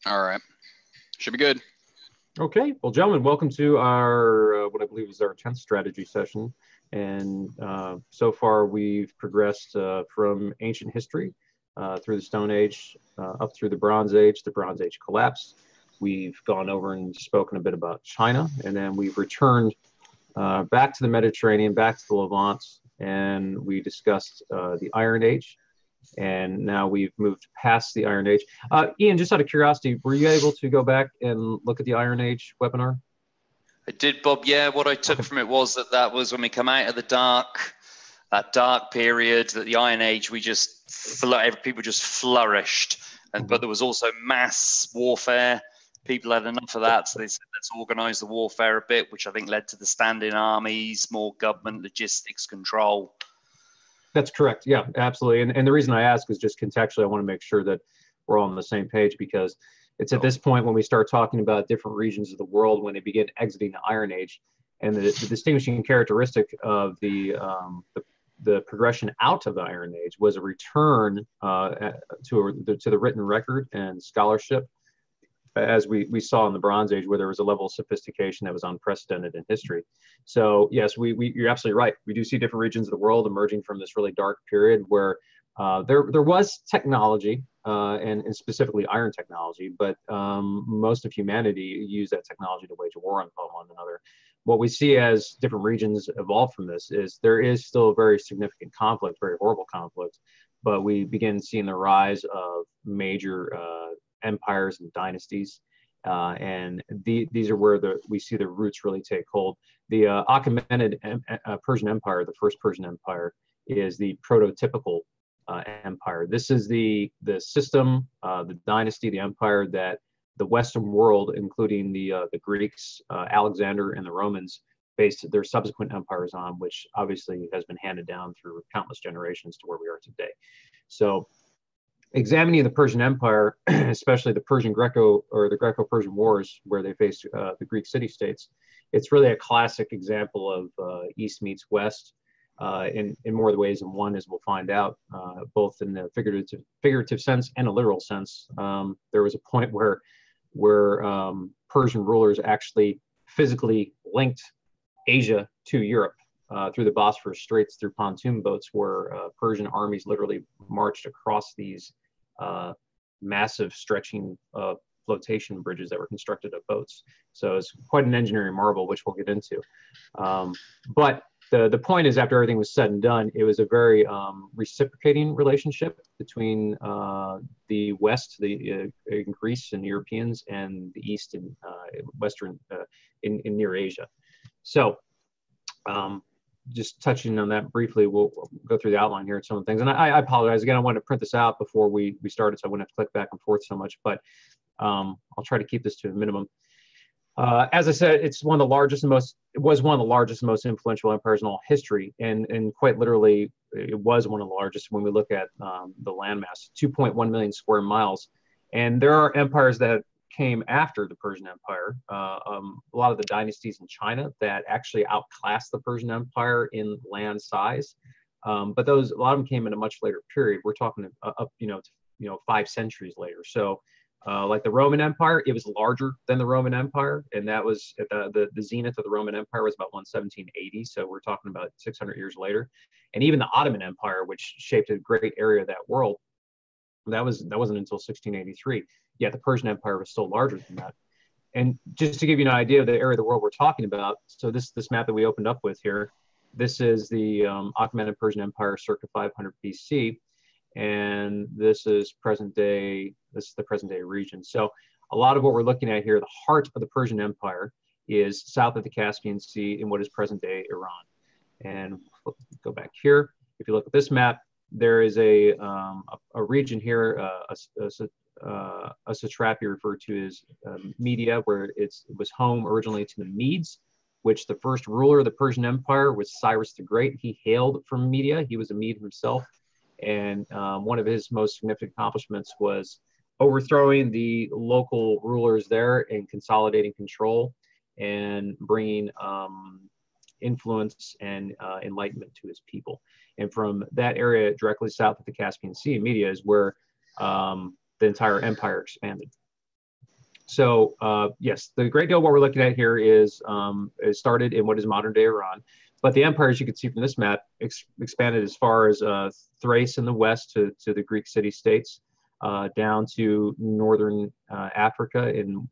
All right. Should be good. Okay, well, gentlemen, welcome to our what I believe is our 10th strategy session. And so far, we've progressed from ancient history through the Stone Age, up through the Bronze Age. The Bronze Age collapsed. We've gone over and spoken a bit about China, and then we've returned back to the Mediterranean, back to the Levant, and we discussed the Iron Age. And now we've moved past the Iron Age. Ian, just out of curiosity, were you able to go back and look at the Iron Age webinar? I did, Bob. Yeah, what I took from it was that was when we come out of that dark period, that the Iron Age, people just flourished. But there was also mass warfare. People had enough of that, so they said, let's organize the warfare a bit, which I think led to the standing armies, more government logistics control. That's correct. Yeah, absolutely. And the reason I ask is just contextually, I want to make sure that we're all on the same page, because it's at this point when we start talking about different regions of the world when they begin exiting the Iron Age, and the distinguishing characteristic of the progression out of the Iron Age was a return to the written record and scholarship, as we saw in the Bronze Age, where there was a level of sophistication that was unprecedented in history. So yes, you're absolutely right. We do see different regions of the world emerging from this really dark period where there was technology, and specifically iron technology, but most of humanity used that technology to wage a war on one another. What we see as different regions evolve from this is there is still a very significant conflict, very horrible conflict, but we begin seeing the rise of major empires and dynasties, and these are where we see the roots really take hold. The Achaemenid Persian Empire, the first Persian Empire, is the prototypical empire. This is the system, the dynasty, the empire that the Western world, including the Greeks, Alexander, and the Romans, based their subsequent empires on, which obviously has been handed down through countless generations to where we are today. So, examining the Persian Empire, especially the GrecoPersian Wars, where they faced the Greek city-states, it's really a classic example of East meets West in more of the ways than one, as we'll find out, both in the figurative sense and a literal sense. There was a point where Persian rulers actually physically linked Asia to Europe through the Bosphorus Straits through pontoon boats, where Persian armies literally marched across these massive stretching flotation bridges that were constructed of boats. So it's quite an engineering marvel, which we'll get into. But the point is, after everything was said and done, it was a very reciprocating relationship between the West, in Greece and Europeans, and the East and Western in near Asia. So just touching on that briefly, we'll go through the outline here at some of the things. And I apologize again. I wanted to print this out before we started, so I wouldn't have to click back and forth so much. But I'll try to keep this to a minimum. As I said, it was one of the largest and most influential empires in all history, and quite literally, it was one of the largest when we look at the landmass, 2.1 million square miles. And there are empires that came after the Persian Empire, a lot of the dynasties in China that actually outclassed the Persian Empire in land size, but a lot of them came in a much later period. We're talking up, 5 centuries later. So, like the Roman Empire, it was larger than the Roman Empire, and that was at the zenith of the Roman Empire was about 1780. So we're talking about 600 years later. And even the Ottoman Empire, which shaped a great area of that world, that wasn't until 1683. Yet the Persian Empire was still larger than that. And just to give you an idea of the area of the world we're talking about, so this map that we opened up with here, this is the Achaemenid Persian Empire circa 500 BC, and this is the present day region. So a lot of what we're looking at here, the heart of the Persian Empire, is south of the Caspian Sea in what is present day Iran. And go back here. If you look at this map, there is a region here, a satrapy referred to as Media, where it was home originally to the Medes, which the first ruler of the Persian Empire was Cyrus the Great. He hailed from Media. He was a Mede himself. And one of his most significant accomplishments was overthrowing the local rulers there and consolidating control and bringing influence and enlightenment to his people. And from that area directly south of the Caspian Sea, Media, is where the entire empire expanded. So yes, the Great Deal what we're looking at here is it started in what is modern day Iran, but the empire, as you can see from this map, expanded as far as Thrace in the west to the Greek city-states, down to northern Africa in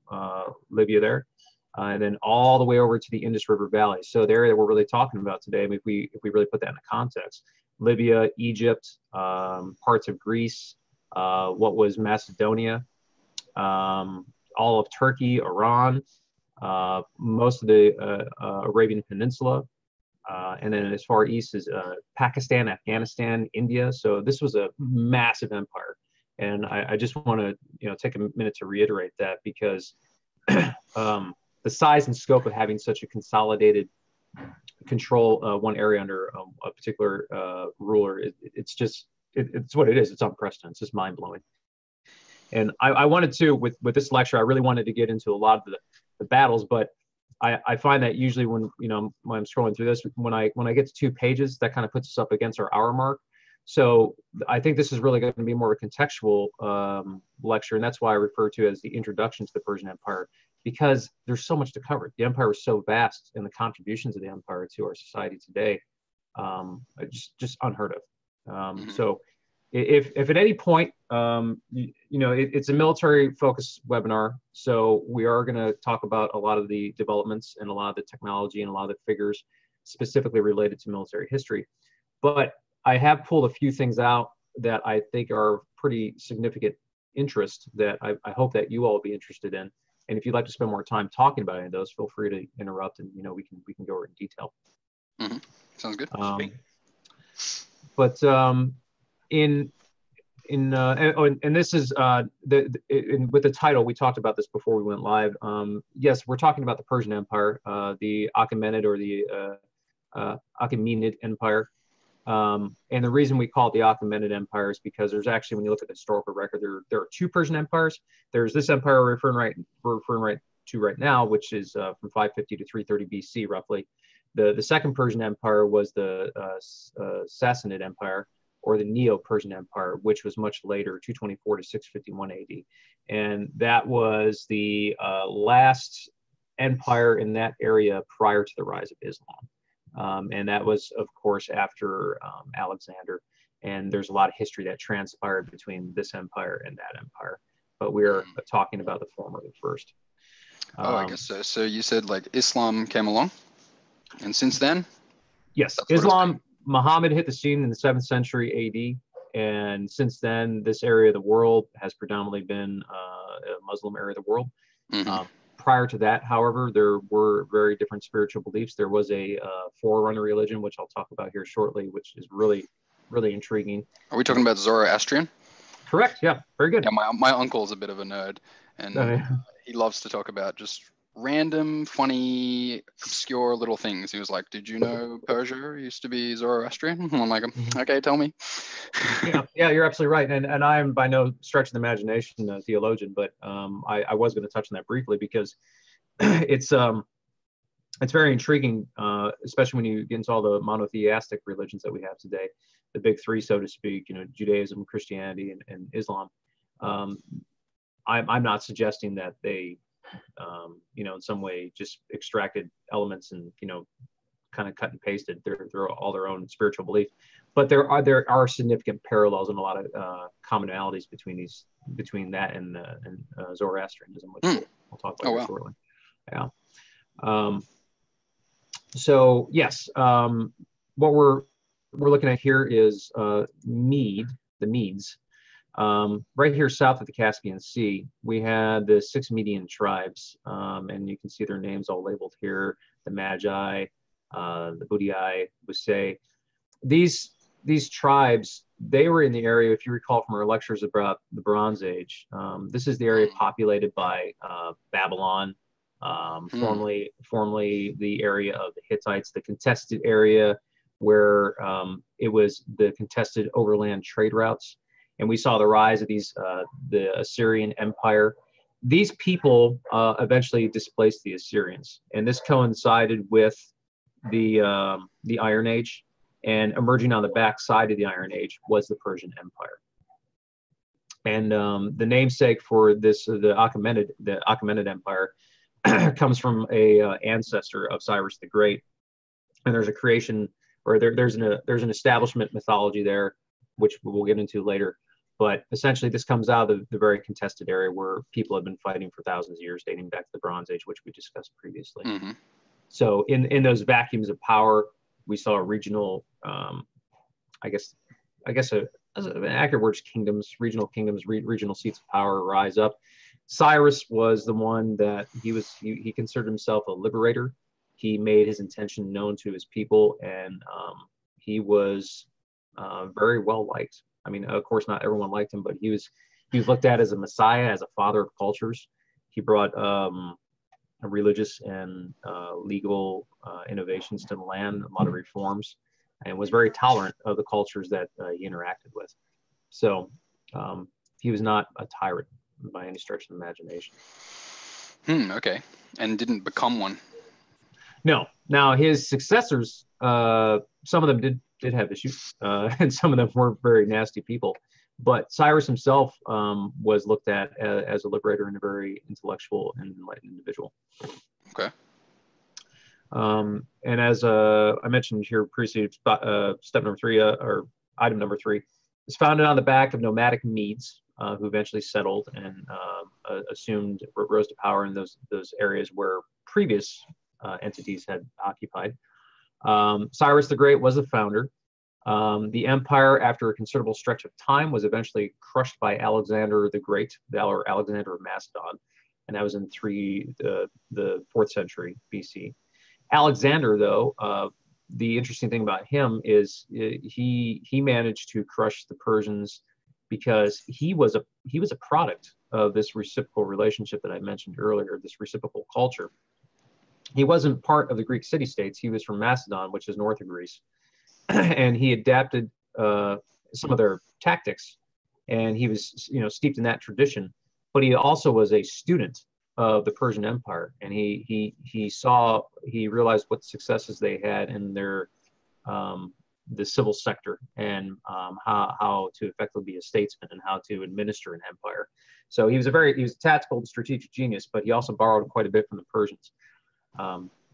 Libya there, and then all the way over to the Indus River Valley. So the area that we're really talking about today, I mean, if we really put that in context, Libya, Egypt, parts of Greece, what was Macedonia, all of Turkey, Iran, most of the Arabian Peninsula, and then as far east as Pakistan, Afghanistan, India. So this was a massive empire, and I just want to take a minute to reiterate that, because the size and scope of having such a consolidated control one area under a particular ruler, it's what it is. It's unprecedented. It's just mind blowing. And I wanted to, with this lecture, I really wanted to get into a lot of the battles, but I find that usually when I'm scrolling through this, when I get to 2 pages, that kind of puts us up against our hour mark. So I think this is really going to be more of a contextual lecture, and that's why I refer to it as the introduction to the Persian Empire, because there's so much to cover. The empire was so vast, and the contributions of the empire to our society today, just unheard of. So if at any point, it's a military focused webinar, so we are going to talk about a lot of the developments and a lot of the technology and a lot of the figures specifically related to military history. But I have pulled a few things out that I think are pretty significant interest that I hope that you all will be interested in. And if you'd like to spend more time talking about any of those, feel free to interrupt, and we can go over in detail. Sounds good. But and this is with the title, we talked about this before we went live. Yes, we're talking about the Persian Empire, the Achaemenid or the Achaemenid Empire. And the reason we call it the Achaemenid Empire is because there's actually, when you look at the historical record, there are 2 Persian empires. There's this empire we're referring right to right now, which is from 550 to 330 BC, roughly. The second Persian Empire was the Sassanid Empire, or the Neo-Persian Empire, which was much later, 224 to 651 AD. And that was the last empire in that area prior to the rise of Islam. And that was, of course, after Alexander. And there's a lot of history that transpired between this empire and that empire. But we're talking about the former, the first. I guess so. So you said like Islam came along, and since then? Yes, Islam, Muhammad hit the scene in the 7th century AD. And since then, this area of the world has predominantly been a Muslim area of the world. Prior to that, however, there were very different spiritual beliefs. There was a forerunner religion, which I'll talk about here shortly, which is really, really intriguing. Are we talking about Zoroastrian? Correct. Yeah. Very good. Yeah, my uncle is a bit of a nerd, and he loves to talk about just random, funny, obscure little things. He was like, "Did you know Persia used to be Zoroastrian?" And I'm like, "Okay, tell me." Yeah, you're absolutely right. And I am by no stretch of the imagination a theologian, but I was going to touch on that briefly because it's very intriguing, especially when you get into all the monotheistic religions that we have today, the big 3, so to speak, Judaism, Christianity, and Islam. I'm not suggesting that they, in some way just extracted elements and, kind of cut and pasted. They're all their own spiritual belief, but there are significant parallels and a lot of commonalities between that and Zoroastrianism, which we'll talk about shortly. Yeah. So yes, what we're looking at here is the Medes. Right here south of the Caspian Sea, we had the 6 Median tribes, and you can see their names all labeled here: the Magi, the Budii, Busei. These tribes, they were in the area, if you recall from our lectures about the Bronze Age. This is the area populated by Babylon, formerly the area of the Hittites, the contested area where it was the contested overland trade routes. And we saw the rise of the Assyrian Empire. These people eventually displaced the Assyrians, and this coincided with the Iron Age. And emerging on the back side of the Iron Age was the Persian Empire. And the namesake for this, the Achaemenid Empire, comes from a ancestor of Cyrus the Great. And there's a creation, or there's an establishment mythology there, which we'll get into later. But essentially, this comes out of the very contested area where people have been fighting for thousands of years, dating back to the Bronze Age, which we discussed previously. Mm-hmm. So in those vacuums of power, we saw regional, I guess an accurate word is kingdoms, regional seats of power rise up. Cyrus was the one that he considered himself a liberator. He made his intention known to his people, and he was very well liked. I mean, of course, not everyone liked him, but he was looked at as a messiah, as a father of cultures. He brought religious and legal innovations to the land, a lot of reforms, and was very tolerant of the cultures that he interacted with. So he was not a tyrant by any stretch of the imagination. Okay. And didn't become one. No. Now his successors, some of them did have issues, and some of them were very nasty people. But Cyrus himself was looked at as a liberator and a very intellectual and enlightened individual. Okay. And as I mentioned here previously, step number 3, or item number 3, is founded on the back of nomadic Medes, who eventually settled and rose to power in those areas where previous entities had occupied. Cyrus the Great was the founder. The empire, after a considerable stretch of time, was eventually crushed by Alexander the Great, or Alexander of Macedon, and that was in the 4th century BC. Alexander, though, the interesting thing about him is he managed to crush the Persians because he was a product of this reciprocal relationship that I mentioned earlier, this reciprocal culture. He wasn't part of the Greek city-states. He was from Macedon, which is north of Greece, and he adapted some of their tactics, and he was steeped in that tradition. But he also was a student of the Persian Empire, and he realized what successes they had in their the civil sector, and how to effectively be a statesman and how to administer an empire. So he was a tactical and strategic genius, but he also borrowed quite a bit from the Persians.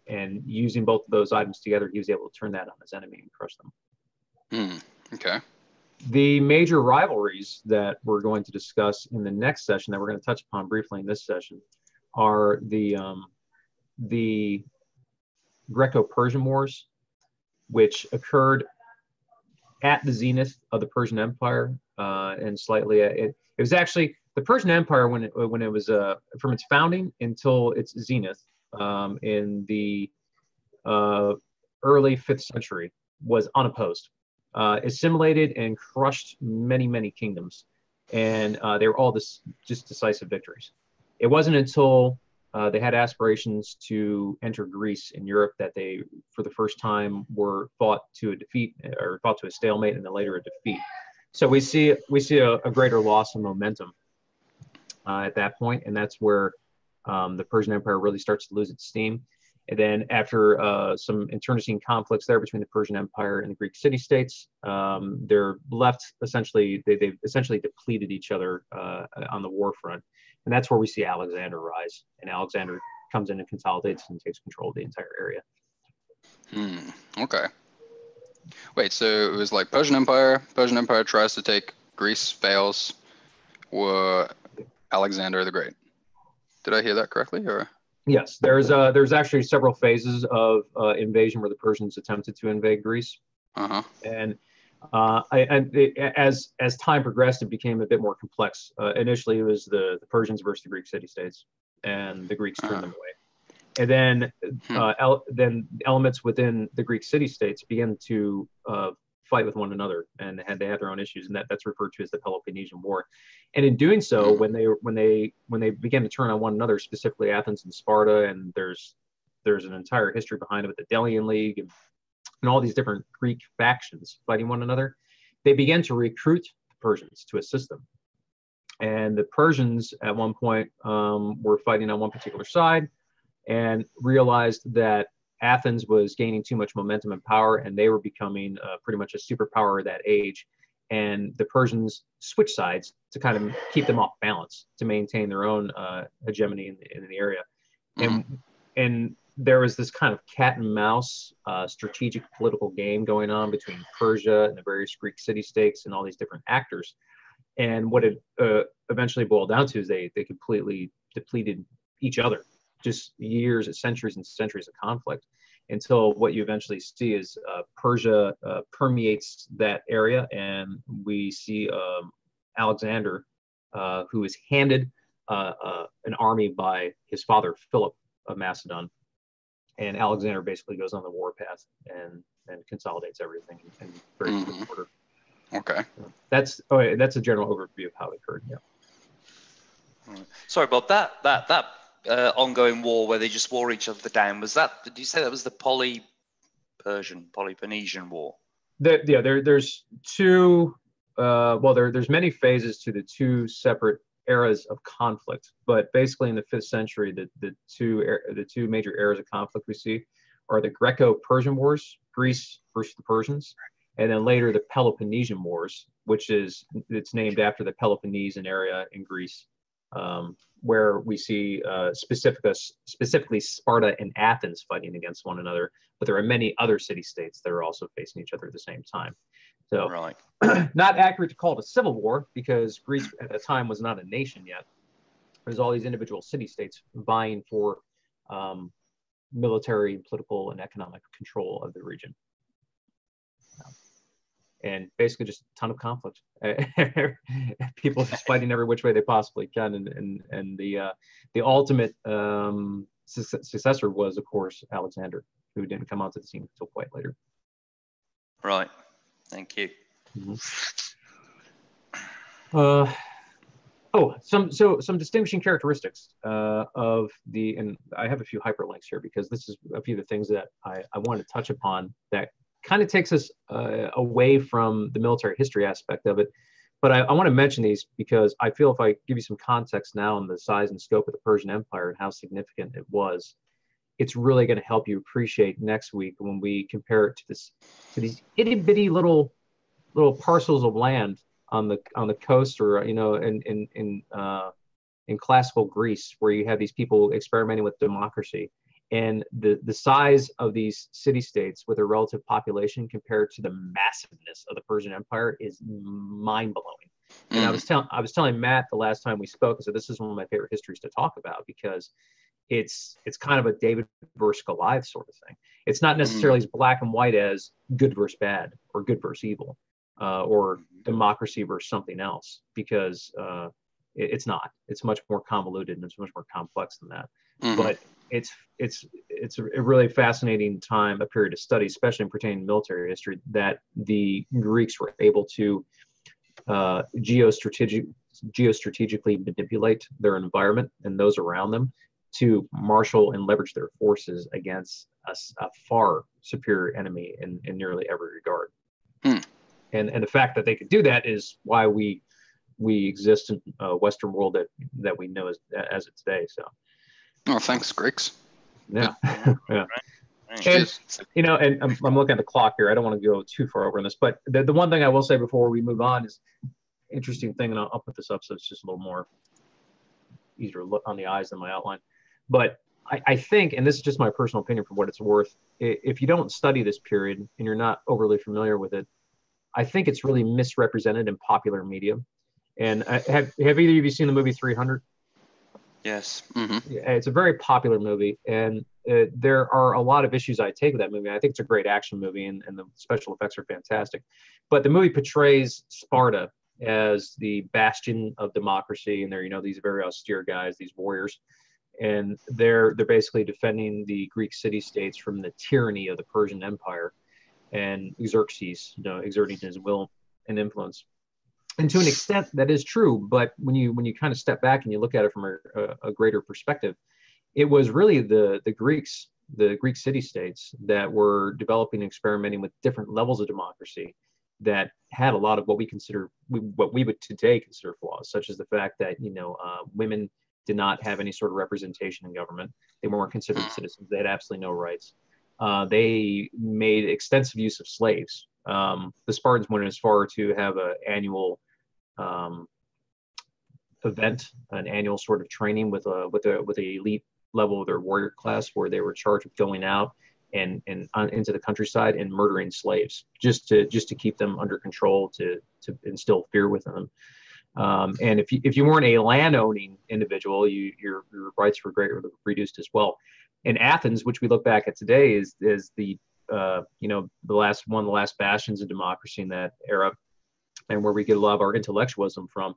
And using both of those items together, he was able to turn that on his enemy and crush them. Okay. The major rivalries that we're going to discuss in the next session, that we're going to touch upon briefly in this session, are the Greco-Persian Wars, which occurred at the zenith of the Persian Empire, and slightly it was actually the Persian Empire when it was from its founding until its zenith in the early 5th century was unopposed, assimilated and crushed many kingdoms, and they were all just decisive victories. It wasn't until they had aspirations to enter Greece in Europe that they, for the first time, were fought to a stalemate and then later a defeat. So we see a greater loss of momentum at that point, and that's where the Persian Empire really starts to lose its steam. And then after some internecine conflicts there between the Persian Empire and the Greek city-states, they're left essentially, they've essentially depleted each other on the war front. And that's where we see Alexander rise. And Alexander comes in and consolidates and takes control of the entire area. Okay. Wait, so it was like Persian Empire tries to take Greece, fails, or Alexander the Great. Did I hear that correctly? Or yes, there's actually several phases of invasion where the Persians attempted to invade Greece. And as time progressed, it became a bit more complex. Initially, it was the Persians versus the Greek city-states, and the Greeks turned them away. And then then elements within the Greek city-states began to fight with one another, and they had their own issues, and that's referred to as the Peloponnesian War. And in doing so, when they began to turn on one another, specifically Athens and Sparta, and there's an entire history behind it with the Delian League and all these different Greek factions fighting one another, they began to recruit the Persians to assist them. And the Persians at one point were fighting on one particular side and realized that Athens was gaining too much momentum and power, and they were becoming pretty much a superpower of that age. and the Persians switch sides to kind of keep them off balance, to maintain their own hegemony in the area. And there was this kind of cat and mouse strategic political game going on between Persia and the various Greek city-states and all these different actors. And what it eventually boiled down to is they completely depleted each other, just years, centuries and centuries of conflict, until what you eventually see is Persia permeates that area, and we see Alexander, who is handed an army by his father, Philip of Macedon. And Alexander basically goes on the warpath and consolidates everything in very quick order. Okay. That's a general overview of how it occurred. Yeah. Sorry, Bob. That ongoing war where they just wore each other down, was that? Did you say that was the Peloponnesian War? There's two. There's many phases to the two separate eras of conflict, but basically in the 5th century, the two major eras of conflict we see are the Greco-Persian Wars, Greece versus the Persians, and then later the Peloponnesian Wars, it's named after the Peloponnesian area in Greece, where we see specifically Sparta and Athens fighting against one another, but there are many other city-states that are also facing each other at the same time. So, right. Not accurate to call it a civil war, because Greece at the time was not a nation yet. There's all these individual city-states vying for military, political, and economic control of the region. And basically just a ton of conflict. People just fighting every which way they possibly can. And the ultimate successor was, of course, Alexander, who didn't come onto the scene until quite later. Right. Thank you. Some distinguishing characteristics of and I have a few hyperlinks here because this is a few of the things that I want to touch upon that kind of takes us away from the military history aspect of it. But I want to mention these because I feel if I give you some context now on the size and scope of the Persian Empire and how significant it was, it's really going to help you appreciate next week when we compare it to these itty bitty little parcels of land on the coast, or in classical Greece, where you have these people experimenting with democracy, and the size of these city-states with their relative population compared to the massiveness of the Persian Empire is mind-blowing. And I was telling Matt the last time we spoke, I said this is one of my favorite histories to talk about because it's kind of a David versus Goliath sort of thing. It's not necessarily as black and white as good versus bad or good versus evil, or democracy versus something else, because it's not. It's much more convoluted and it's much more complex than that. But it's a really fascinating time, a period of study, especially in pertaining to military history, that the Greeks were able to geostrategically manipulate their environment and those around them to marshal and leverage their forces against a far superior enemy in nearly every regard. And the fact that they could do that is why we exist in a Western world that we know as it today. So. Oh, thanks, Greeks. Yeah. Yeah. And, and I'm looking at the clock here. I don't want to go too far over on this, but the one thing I will say before we move on is interesting thing, and I'll put this up so it's just a little more easier to look on the eyes than my outline. But I think, and this is just my personal opinion for what it's worth, if you don't study this period and you're not overly familiar with it, I think it's really misrepresented in popular media. And have either of you seen the movie 300? Yes. It's a very popular movie, and there are a lot of issues I take with that movie. I think it's a great action movie, and the special effects are fantastic. But the movie portrays Sparta as the bastion of democracy, and they're these very austere guys, these warriors, and they're basically defending the Greek city-states from the tyranny of the Persian Empire, and Xerxes, exerting his will and influence. And to an extent, that is true. But when you kind of step back and you look at it from a greater perspective, it was really the Greeks, the Greek city-states, that were developing and experimenting with different levels of democracy that had a lot of what we would today consider flaws, such as the fact that women did not have any sort of representation in government. They weren't considered citizens. They had absolutely no rights. They made extensive use of slaves, The Spartans went as far to have an annual event, an annual sort of training with a elite level of their warrior class, where they were charged with going out and into the countryside and murdering slaves, just to keep them under control, to instill fear within them. And if you weren't a land-owning individual, your rights were greatly reduced as well. And Athens, which we look back at today, is the the last bastions of democracy in that era, and where we get a lot of our intellectualism from,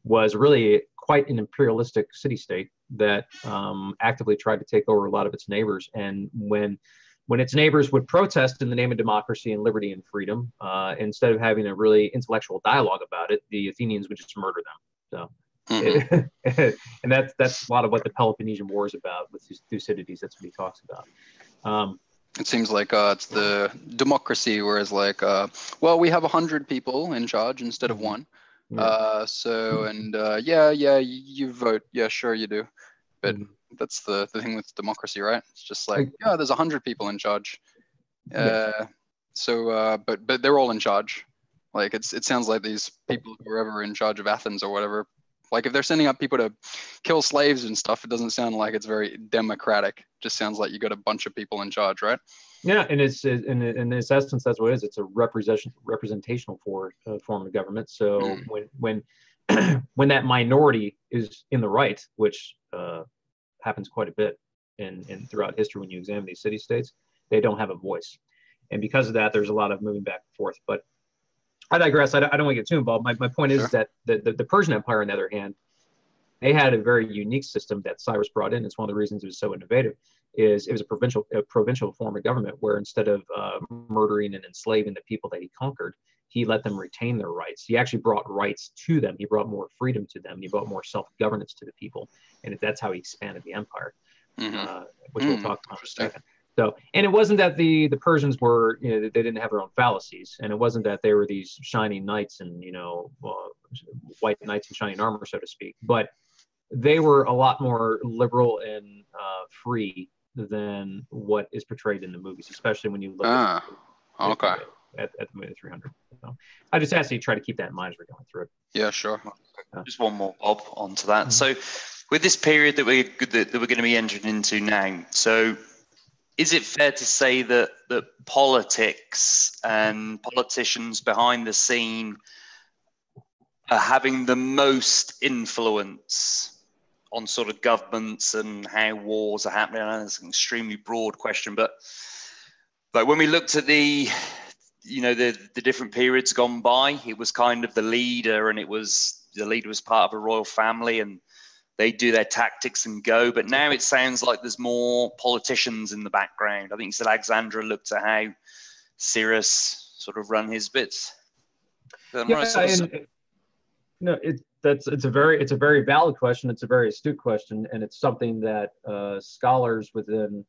was really quite an imperialistic city-state that actively tried to take over a lot of its neighbors. And when its neighbors would protest in the name of democracy and liberty and freedom, instead of having a really intellectual dialogue about it, the Athenians would just murder them. So, and that's a lot of what the Peloponnesian War is about with Thucydides. That's what he talks about. It seems like it's the democracy, whereas well, we have 100 people in charge instead of one. Yeah. You vote. Yeah, sure you do. But that's the thing with democracy, right? It's just there's 100 people in charge. But they're all in charge. Like it sounds like these people who are ever in charge of Athens or whatever, like if they're sending up people to kill slaves and stuff, it doesn't sound like it's very democratic. It just sounds like you got a bunch of people in charge, right? Yeah, and it's in its essence, that's what it is. It's a representational form of government. So when when that minority is in the right, which happens quite a bit in throughout history when you examine these city-states, they don't have a voice, and because of that, there's a lot of moving back and forth. But I digress. I don't want to get too involved. My point is that the Persian Empire, on the other hand, they had a very unique system that Cyrus brought in. It's one of the reasons it was so innovative. It was a provincial form of government, where instead of murdering and enslaving the people that he conquered, he let them retain their rights. He actually brought rights to them. He brought more freedom to them. He brought more self-governance to the people, and that's how he expanded the empire, which we'll talk about in a second. So, and it wasn't that the Persians were, they didn't have their own fallacies, and it wasn't that they were these shining knights and white knights in shining armor, so to speak, but they were a lot more liberal and free than what is portrayed in the movies, especially when you look at the movie 300. So I just ask you to try to keep that in mind as we're going through it. Yeah, sure. Just one more, Bob, onto that. So with this period that we're going to be entering into now, so is it fair to say that politics and politicians behind the scene are having the most influence on sort of governments and how wars are happening? I know it's an extremely broad question, but like when we looked at the different periods gone by, it was kind of the leader, and the leader was part of a royal family, and they do their tactics and go. But now it sounds like there's more politicians in the background. I think you said Alexandra looked at how Cyrus sort of run his bits. It's a very valid question. It's a very astute question, and it's something that scholars within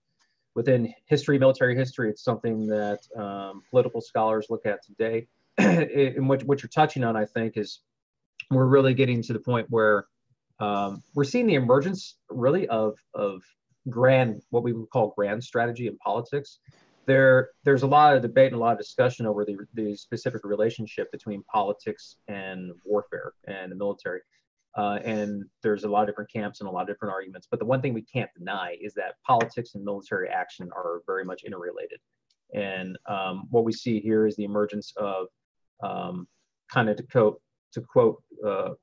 history, military history, it's something that political scholars look at today. And what you're touching on, I think, is we're really getting to the point where we're seeing the emergence really of what we would call grand strategy in politics. There's a lot of debate and a lot of discussion over the specific relationship between politics and warfare and the military. And there's a lot of different camps and a lot of different arguments. But the one thing we can't deny is that politics and military action are very much interrelated. And what we see here is the emergence of, to quote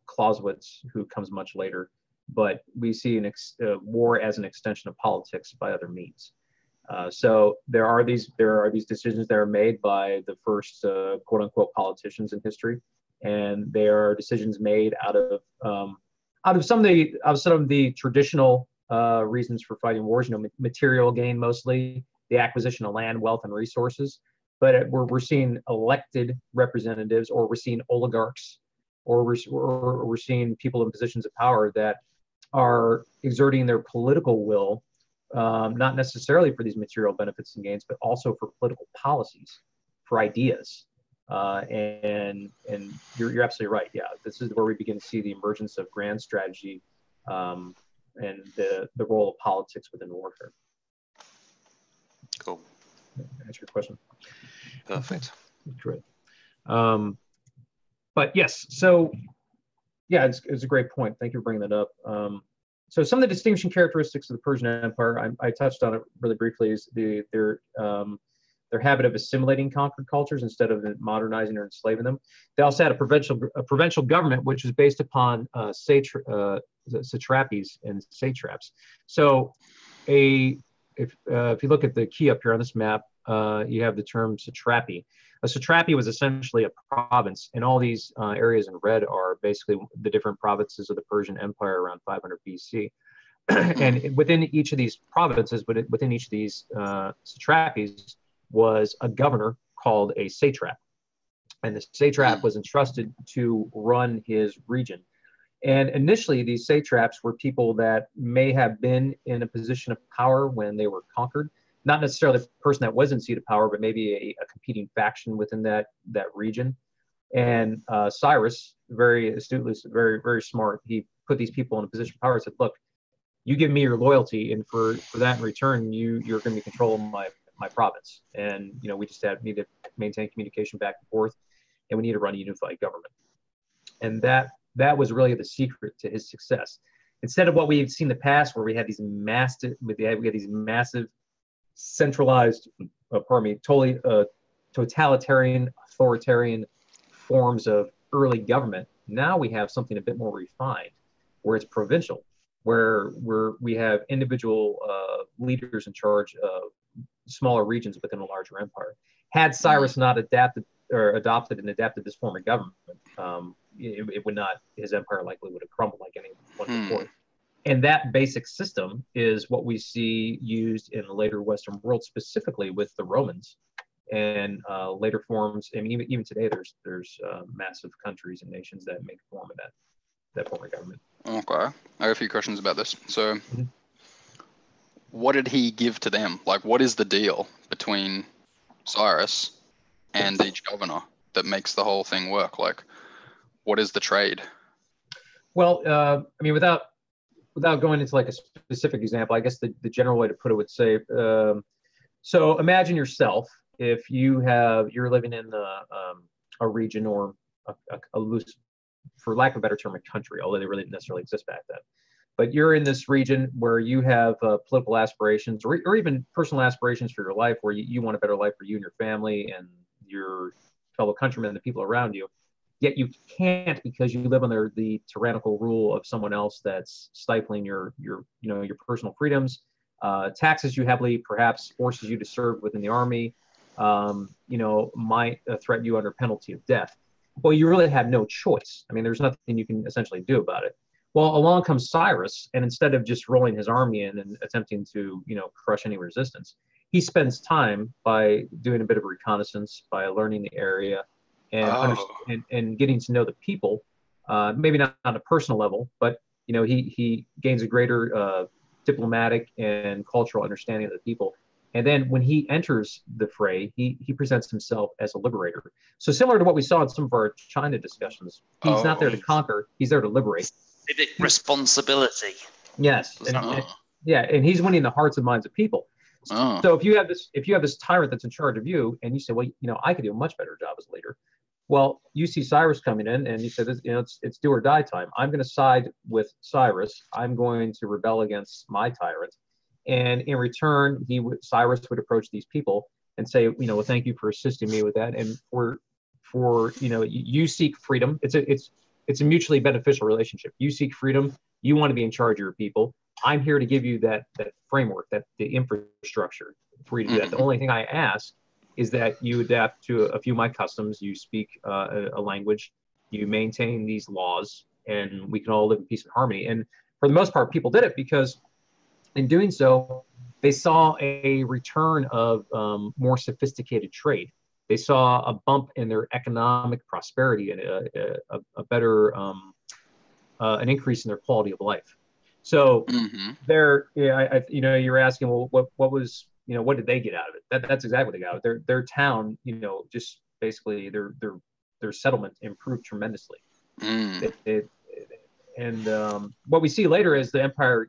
Clausewitz, who comes much later, but we see war as an extension of politics by other means. So there are these decisions that are made by the first quote unquote politicians in history, and they are decisions made out of some of the traditional reasons for fighting wars. Material gain, mostly the acquisition of land, wealth, and resources. But we're seeing elected representatives, or we're seeing oligarchs, or we're seeing people in positions of power that are exerting their political will, not necessarily for these material benefits and gains, but also for political policies, for ideas. And you're absolutely right. Yeah, this is where we begin to see the emergence of grand strategy and the role of politics within warfare. Cool. Answer your question. Perfect. Great. But yes, so yeah, it's a great point. Thank you for bringing that up. So some of the distinguishing characteristics of the Persian Empire, I touched on it really briefly, is their habit of assimilating conquered cultures instead of modernizing or enslaving them. They also had a provincial government, which is based upon satrapies and satraps. So if you look at the key up here on this map, you have the term satrapy. A satrapy was essentially a province, and all these areas in red are basically the different provinces of the Persian Empire around 500 BC. And within each of these provinces, within each of these satrapies, was a governor called a satrap. And the satrap was entrusted to run his region. And initially, these satraps were people that may have been in a position of power when they were conquered. Not necessarily the person that was in seat of power, but maybe a competing faction within that region. And Cyrus, very astutely, very, very smart, he put these people in a position of power and said, look, you give me your loyalty, and for that in return, you're going to be controlling my province. And, we just need to maintain communication back and forth, and we need to run a unified government. And that was really the secret to his success. Instead of what we've seen in the past, where we had these massive centralized, totalitarian, authoritarian forms of early government, now we have something a bit more refined, where it's provincial, where we have individual leaders in charge of smaller regions within a larger empire. Had Cyrus not adopted and adapted this form of government, it would not, his empire likely would have crumbled like anyone before. And that basic system is what we see used in the later Western world, specifically with the Romans and later forms. I mean, even today, there's massive countries and nations that make form of that form of government. Okay, I have a few questions about this. So, what did he give to them? Like, what is the deal between Cyrus and each governor that makes the whole thing work? Like, what is the trade? Well, I mean, without going into like a specific example, I guess the general way to put it would say, so imagine yourself, if you're living in a region or a loose, for lack of a better term, a country, although they really didn't necessarily exist back then. But you're in this region where you have political aspirations or even personal aspirations for your life, where you want a better life for you and your family and your fellow countrymen and the people around you. Yet you can't, because you live under the tyrannical rule of someone else that's stifling your personal freedoms, taxes you heavily, perhaps forces you to serve within the army, might threaten you under penalty of death. Well, you really have no choice. I mean, there's nothing you can essentially do about it. Well, along comes Cyrus, and instead of just rolling his army in and attempting to, crush any resistance, he spends time by doing a bit of reconnaissance, by learning the area, and getting to know the people, maybe not on a personal level, but he gains a greater diplomatic and cultural understanding of the people. And then when he enters the fray, he presents himself as a liberator. So similar to what we saw in some of our China discussions, he's not there to conquer; he's there to liberate. Civic responsibility. Yes, and he's winning the hearts and minds of people. So if you have this tyrant that's in charge of you, and you say, well, I could do a much better job as a leader. Well, you see Cyrus coming in, and you say, it's do or die time. I'm going to side with Cyrus. I'm going to rebel against my tyrant, and in return, Cyrus would approach these people and say, well, thank you for assisting me with that, and for you seek freedom. It's a mutually beneficial relationship. You seek freedom. You want to be in charge of your people. I'm here to give you that framework, the infrastructure for you to do that. The only thing I ask is that you adapt to a few of my customs, you speak a language, you maintain these laws, and we can all live in peace and harmony. And for the most part, people did it because in doing so, they saw a return of more sophisticated trade. They saw a bump in their economic prosperity and a better, an increase in their quality of life. So you're asking, well, what was, what did they get out of it? That's exactly what they got out of it. Their town, just basically their settlement improved tremendously. What we see later as the empire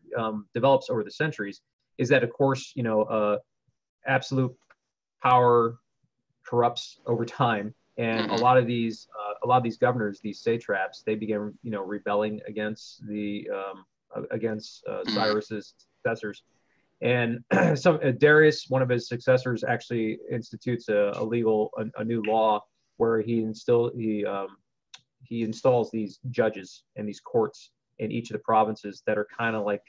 develops over the centuries is that, of course, absolute power corrupts over time, and a lot of these governors, these satraps, they began, rebelling against Cyrus's successors. And Darius, one of his successors, actually institutes a new law where he installs these judges and these courts in each of the provinces that are kind of like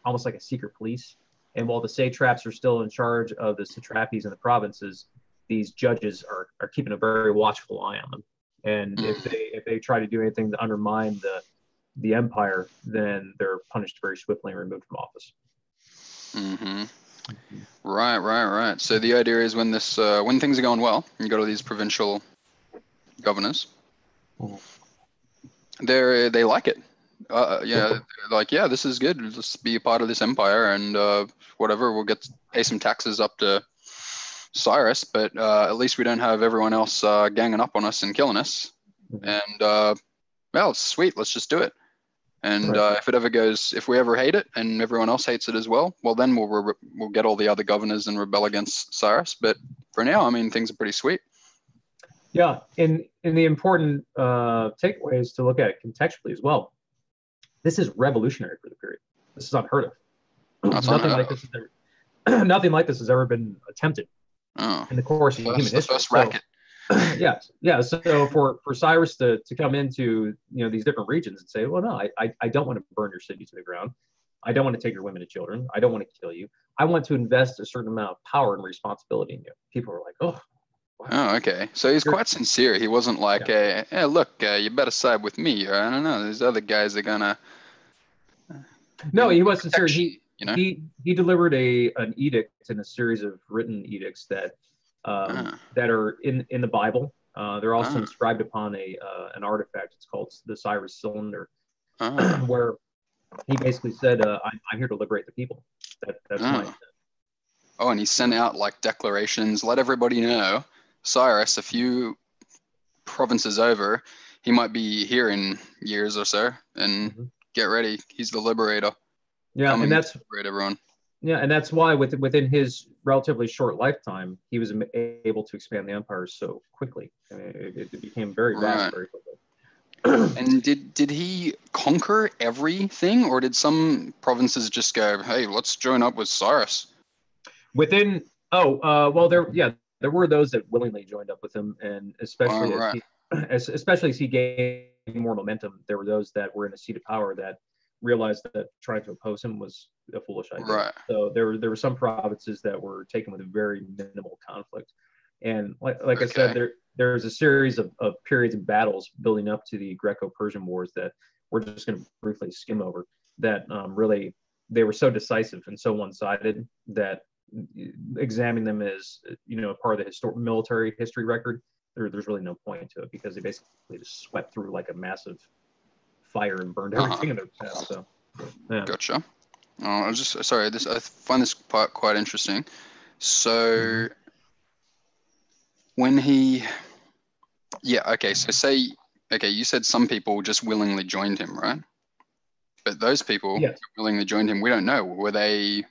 almost like a secret police. And while the satraps are still in charge of the satrapies in the provinces, these judges are keeping a very watchful eye on them. And if they try to do anything to undermine the empire, then they're punished very swiftly and removed from office. Right. So the idea is when things are going well, you got all these provincial governors. They like it. Like, yeah, this is good. Let's be a part of this empire, and whatever, we'll pay some taxes up to Cyrus, but at least we don't have everyone else ganging up on us and killing us. And well, sweet, let's just do it. And if we ever hate it and everyone else hates it as well, well, then we'll get all the other governors and rebel against Cyrus. But for now, I mean, things are pretty sweet. Yeah, and the important takeaways to look at it contextually as well. This is revolutionary for the period. This is unheard of. Nothing like this has ever been attempted in the course of human history. First racket. Yeah. So for Cyrus to come into these different regions and say, well, no, I don't want to burn your city to the ground. I don't want to take your women and children. I don't want to kill you. I want to invest a certain amount of power and responsibility in you. People are like, oh. Wow. Oh, okay. So he's quite sincere. He wasn't like, hey, look, you better side with me. Or I don't know. These other guys are gonna. No, he was sincere. He delivered an edict and a series of written edicts that are in the Bible. They're also inscribed upon an artifact. It's called the Cyrus Cylinder, where he basically said, "I'm here to liberate the people." That's my intent. Oh, and he sent out like declarations, let everybody know, Cyrus, a few provinces over, he might be here in years or so, and get ready. He's the liberator. Yeah, and that's liberate everyone. Yeah, and that's why within his relatively short lifetime, he was able to expand the empire so quickly. I mean, it became very vast very quickly. And did he conquer everything, or did some provinces just go, hey, let's join up with Cyrus? There were those that willingly joined up with him, and especially as he gained more momentum, there were those that were in a seat of power that realized that trying to oppose him was a foolish idea. Right. So there were some provinces that were taken with very minimal conflict, and like I said, there's a series of periods and battles building up to the Greco-Persian Wars that we're just going to briefly skim over. That really they were so decisive and so one-sided that examining them as part of the military history record, there's really no point to it, because they basically just swept through like a massive fire and burned everything in their path. So, yeah. Gotcha. I find this part quite interesting. So when you said some people just willingly joined him, right? But those people who willingly joined him, we don't know. Were they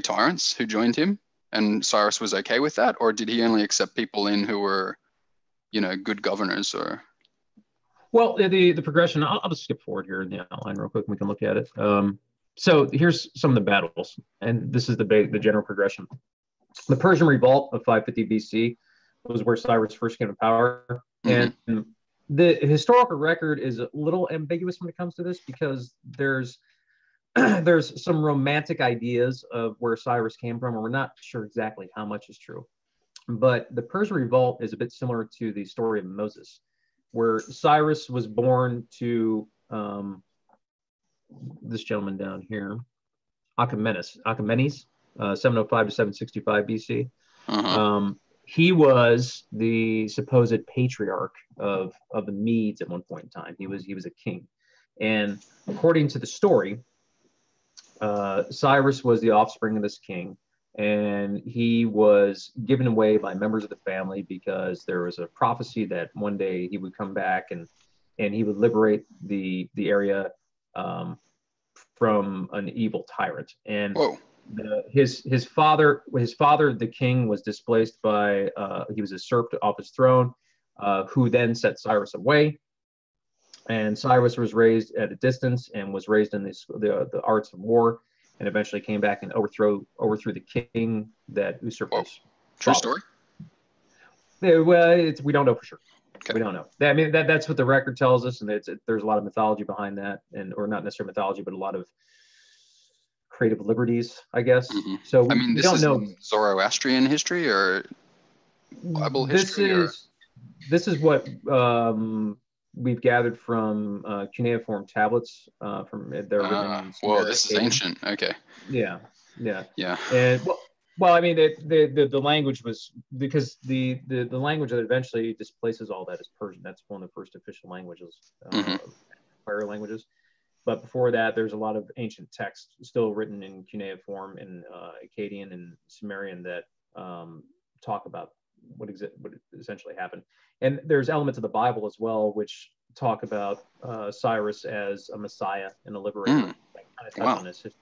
tyrants who joined him, and Cyrus was okay with that, or did he only accept people in who were, good governors? Or well, the progression. I'll just skip forward here in the outline real quick, and we can look at it. So here's some of the battles, and this is the general progression. The Persian Revolt of 550 BC was where Cyrus first came to power, and the historical record is a little ambiguous when it comes to this, because there's some romantic ideas of where Cyrus came from, and we're not sure exactly how much is true. But the Persian Revolt is a bit similar to the story of Moses, where Cyrus was born to this gentleman down here, Achaemenid, 705 to 765 BC. He was the supposed patriarch of the Medes at one point in time. He was a king, and according to the story, Cyrus was the offspring of this king, and he was given away by members of the family because there was a prophecy that one day he would come back and he would liberate the area from an evil tyrant. And His father, the king, was displaced by he was usurped off his throne, who then set Cyrus away. And Cyrus was raised at a distance and was raised in the arts of war, and eventually came back and overthrew the king that usurped his True father. story? Yeah, well, we don't know for sure. Okay. We don't know. I mean, that's what the record tells us, and there's a lot of mythology behind that, or not necessarily mythology, but a lot of creative liberties, I guess. Mm-hmm. So I mean, we this don't is know. Zoroastrian history or Bible history? This is what we've gathered from cuneiform tablets from they're written in whoa, this is Akkadian. ancient. Okay. Yeah. And well, I mean, the language was, because the language that eventually displaces all that is Persian. That's one of the first official languages, empire languages. But before that, there's a lot of ancient texts still written in cuneiform and Akkadian and Sumerian that talk about what essentially happened. And there's elements of the Bible as well, which talk about Cyrus as a messiah and a liberator. On his history.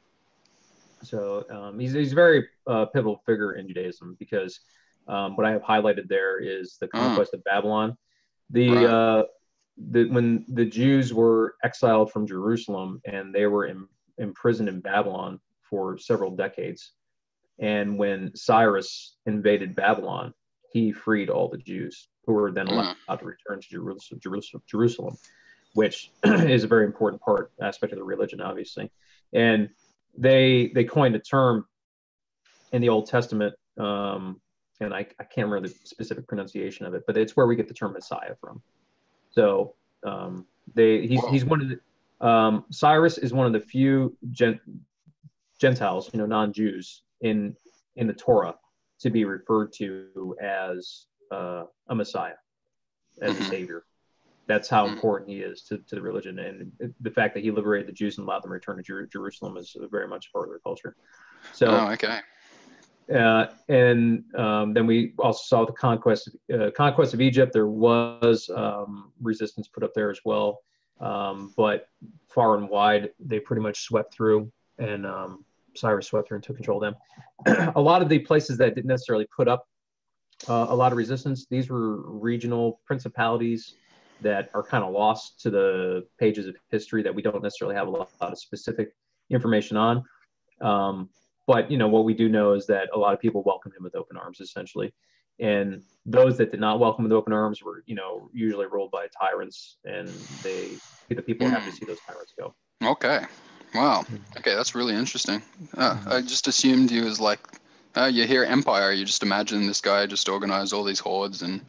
So he's a very pivotal figure in Judaism, because what I have highlighted there is the conquest of Babylon. When the Jews were exiled from Jerusalem and they were imprisoned in Babylon for several decades, and when Cyrus invaded Babylon, he freed all the Jews, who were then allowed to return to Jerusalem, which is a very important aspect of the religion, obviously. And they coined a term in the Old Testament, and I can't remember the specific pronunciation of it, but it's where we get the term Messiah from. So he's one of the Cyrus is one of the few Gentiles, non-Jews in the Torah to be referred to as a Messiah, as a savior. That's how important he is to the religion, and the fact that he liberated the Jews and allowed them to return to Jerusalem is very much part of their culture. So, okay. And then we also saw the conquest of Egypt. There was resistance put up there as well, but far and wide, they pretty much swept through, and Cyrus swept through and took control of them. A lot of the places that didn't necessarily put up a lot of resistance, these were regional principalities that are kind of lost to the pages of history, that we don't necessarily have a lot of specific information on. But what we do know is that a lot of people welcomed him with open arms, essentially. And those that did not welcome him with open arms were, usually ruled by tyrants, and the people have to see those tyrants go. Okay. Wow. Okay, that's really interesting. I just assumed he was like, you hear empire, you just imagine this guy just organized all these hordes and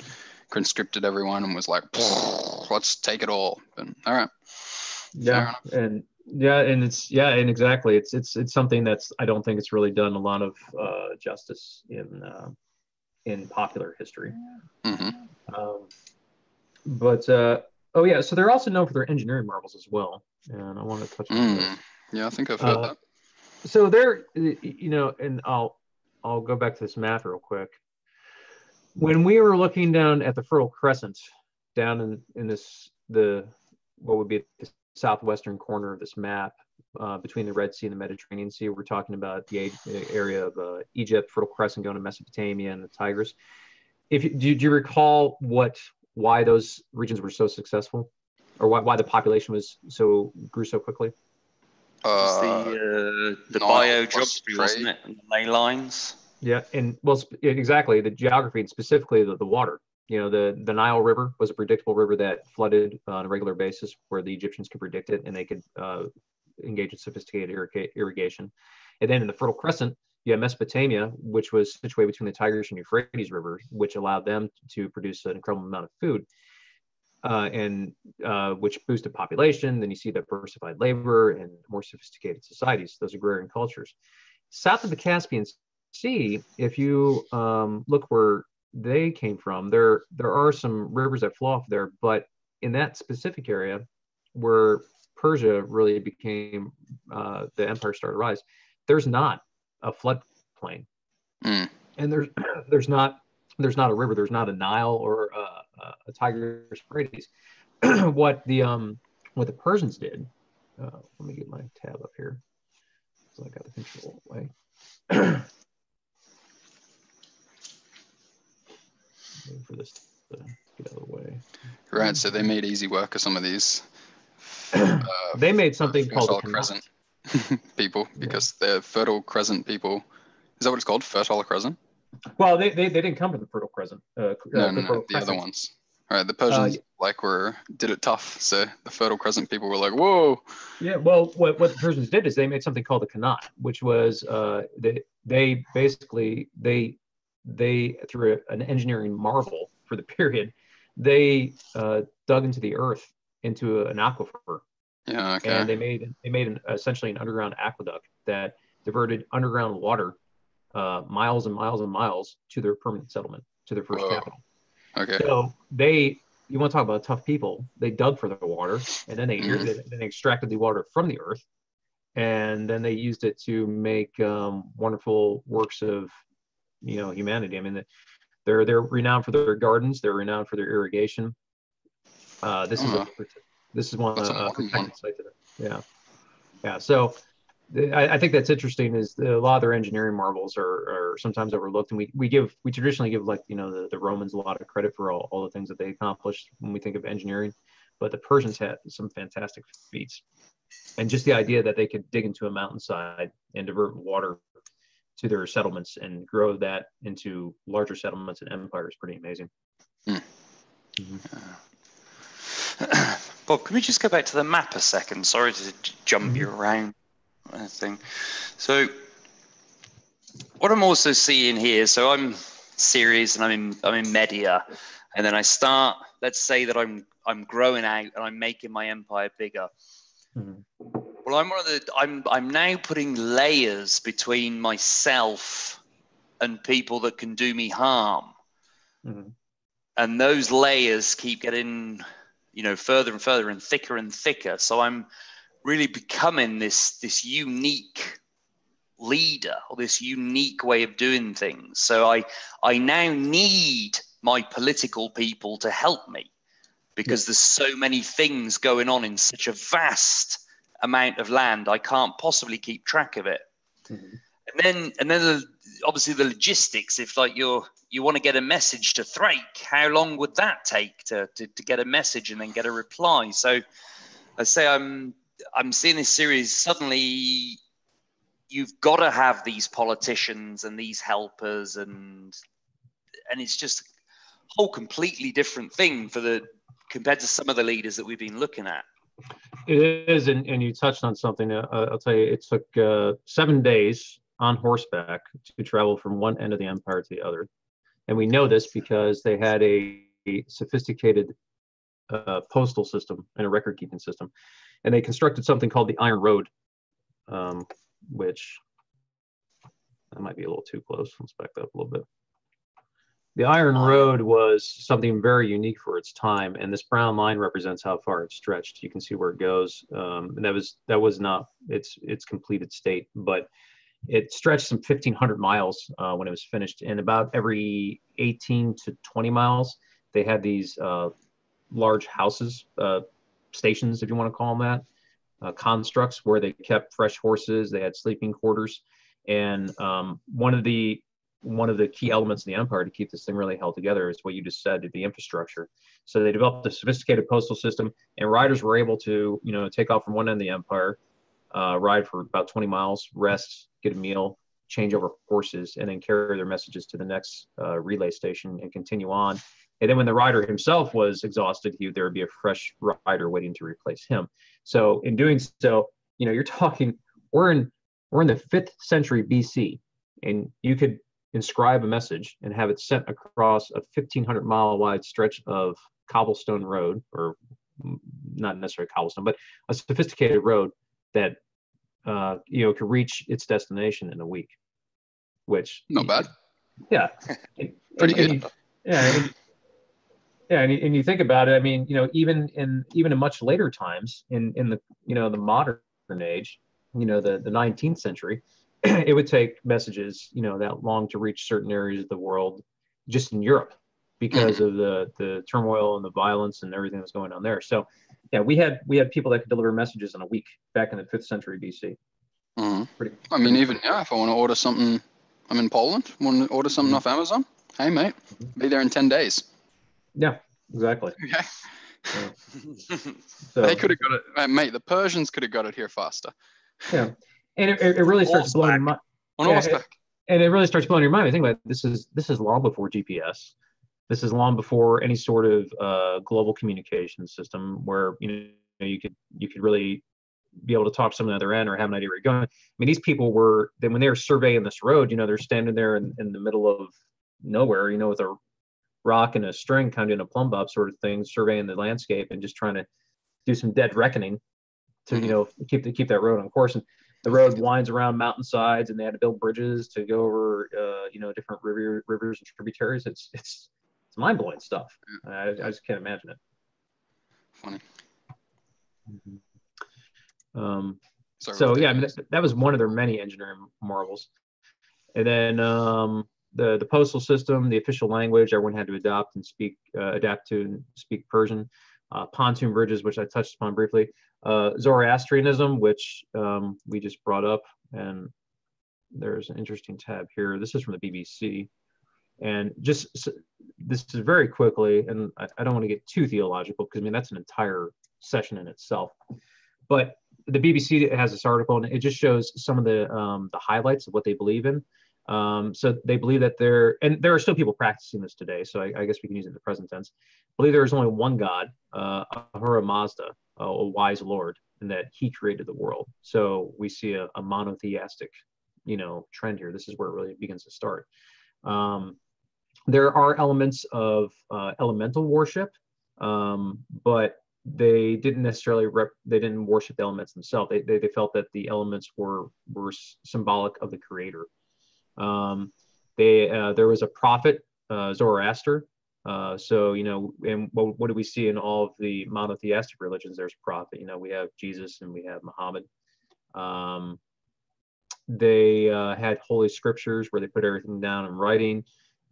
conscripted everyone and was like, let's take it all. But all right. And exactly. It's something that's, I don't think it's really done a lot of justice in popular history. So they're also known for their engineering marvels as well, and I want to touch on this. Yeah, I think I've heard that. So they're, and I'll go back to this map real quick. When we were looking down at the Fertile Crescent, down in what would be the southwestern corner of this map, between the Red Sea and the Mediterranean Sea, we're talking about the area of Egypt, Fertile Crescent going to Mesopotamia and the Tigris. Do you recall why those regions were so successful, or why the population grew so quickly? The biogeography, wasn't it? And the ley lines. Yeah, and exactly, the geography, and specifically the water. The Nile River was a predictable river that flooded on a regular basis, where the Egyptians could predict it, and they could engage in sophisticated irrigation. And then in the Fertile Crescent, you have Mesopotamia, which was situated between the Tigris and Euphrates rivers, which allowed them to produce an incredible amount of food, and which boosted population. Then you see diversified labor and more sophisticated societies, those agrarian cultures. South of the Caspian Sea, if you look where they came from, there are some rivers that flow off there, but in that specific area where Persia really became, the empire started to rise, there's not a floodplain, and there's not a river, there's not a Nile or a Tigris Euphrates. What the Persians did, let me get my tab up here, so I got the control away. For this to get out of the way. Right, so they made easy work of some of these. They made something called Fertile a Crescent people, because they're Fertile Crescent people. Is that what it's called? Fertile Crescent? Well, they didn't come from the Fertile Crescent. No, the other ones. All right, the Persians did it tough, so the Fertile Crescent people were like, whoa. Yeah, well, what the Persians did is they made something called the Qanat, which was they basically through an engineering marvel for the period, they dug into the earth into an aquifer. Yeah, okay. And they made essentially an underground aqueduct that diverted underground water miles and miles and miles to their permanent settlement, to their first capital. Okay. So you want to talk about tough people? They dug for the water, and then they extracted the water from the earth, and then they used it to make wonderful works of, humanity. I mean, they're renowned for their gardens. They're renowned for their irrigation. This is one protected site. Yeah. So I think that's interesting. Is a lot of their engineering marvels are sometimes overlooked, and we traditionally give the Romans a lot of credit for all the things that they accomplished when we think of engineering, but the Persians had some fantastic feats, and just the idea that they could dig into a mountainside and divert water to their settlements and grow that into larger settlements and empires is pretty amazing. Bob, can we just go back to the map a second? Sorry to jump you around. Thing. So what I'm also seeing here, so I'm Ceres and I'm in Media, and then I start, let's say that I'm growing out and I'm making my empire bigger. Well, I'm now putting layers between myself and people that can do me harm. And those layers keep getting further and further and thicker. So I'm really becoming this unique leader, or this unique way of doing things. So I now need my political people to help me, because there's so many things going on in such a vast amount of land. I can't possibly keep track of it. And then obviously the logistics. If you want to get a message to Thrake, how long would that take to get a message and then get a reply? So I say I'm seeing this series. Suddenly you've got to have these politicians and these helpers, and it's just a whole completely different thing compared to some of the leaders that we've been looking at. It is, and you touched on something. I'll tell you, it took 7 days on horseback to travel from one end of the empire to the other. And we know this because they had a sophisticated postal system and a record-keeping system. And they constructed something called the Iron Road, which that might be a little too close. Let's back that up a little bit. The Iron Road was something very unique for its time, and this brown line represents how far it stretched. You can see where it goes, and that was not its completed state, but it stretched some 1,500 miles when it was finished. And about every 18 to 20 miles, they had these large houses, stations, if you want to call them that, constructs where they kept fresh horses. They had sleeping quarters, and one of the key elements of the empire to keep this thing really held together is what you just said, the infrastructure. So they developed a sophisticated postal system, and riders were able to, take off from one end of the empire, ride for about 20 miles, rest, get a meal, change over horses, and then carry their messages to the next relay station and continue on. And then when the rider himself was exhausted, there would be a fresh rider waiting to replace him. So in doing so, you're talking, we're in the 5th century BC, and you could inscribe a message and have it sent across a 1,500 mile wide stretch of cobblestone road, or not necessarily cobblestone, but a sophisticated road that could reach its destination in a week, which not bad. Yeah. Pretty good. And you think about it. I mean, even in much later times, in the the modern age, the 19th century, it would take messages that long to reach certain areas of the world, just in Europe, because of the turmoil and the violence and everything that's going on there. So yeah, we had people that could deliver messages in a week back in the 5th century BC. I mean, even if I want to order something, I'm in Poland, want to order something off Amazon. Hey, mate, be there in 10 days. Yeah, exactly. Okay. Yeah. So, they could have got it, mate. The Persians could have got it here faster. Yeah, and it really starts blowing your mind. On horseback. And it really starts blowing your mind. I think about it, this is long before GPS. This is long before any sort of global communication system where you could really be able to talk to someone on the other end or have an idea where you're going. I mean, these people were then when they were surveying this road, they're standing there in the middle of nowhere, with a rock and a string kind of in a plumb bob sort of thing, surveying the landscape and just trying to do some dead reckoning to keep that road on course. And the road winds around mountainsides, and they had to build bridges to go over different rivers and tributaries. It's mind-blowing stuff. I just can't imagine it. Funny. So yeah, I mean, that was one of their many engineering marvels. And then the postal system, the official language, everyone had to adapt to and speak Persian. Pontoon bridges, which I touched upon briefly. Zoroastrianism, which we just brought up, and there's an interesting tab here. This is from the BBC, and this is very quickly, and I don't want to get too theological because I mean that's an entire session in itself. But the BBC has this article, and it just shows some of the highlights of what they believe in. So they believe that there are still people practicing this today. So I guess we can use it in the present tense. Believe there is only one God, Ahura Mazda, a wise Lord, and that He created the world. So we see a monotheistic, trend here. This is where it really begins to start. There are elements of elemental worship, but they didn't necessarily they didn't worship the elements themselves. They felt that the elements were symbolic of the Creator. There was a prophet, Zoroaster. And what do we see in all of the monotheistic religions? There's a prophet. We have Jesus and we have Muhammad. They had holy scriptures where they put everything down in writing,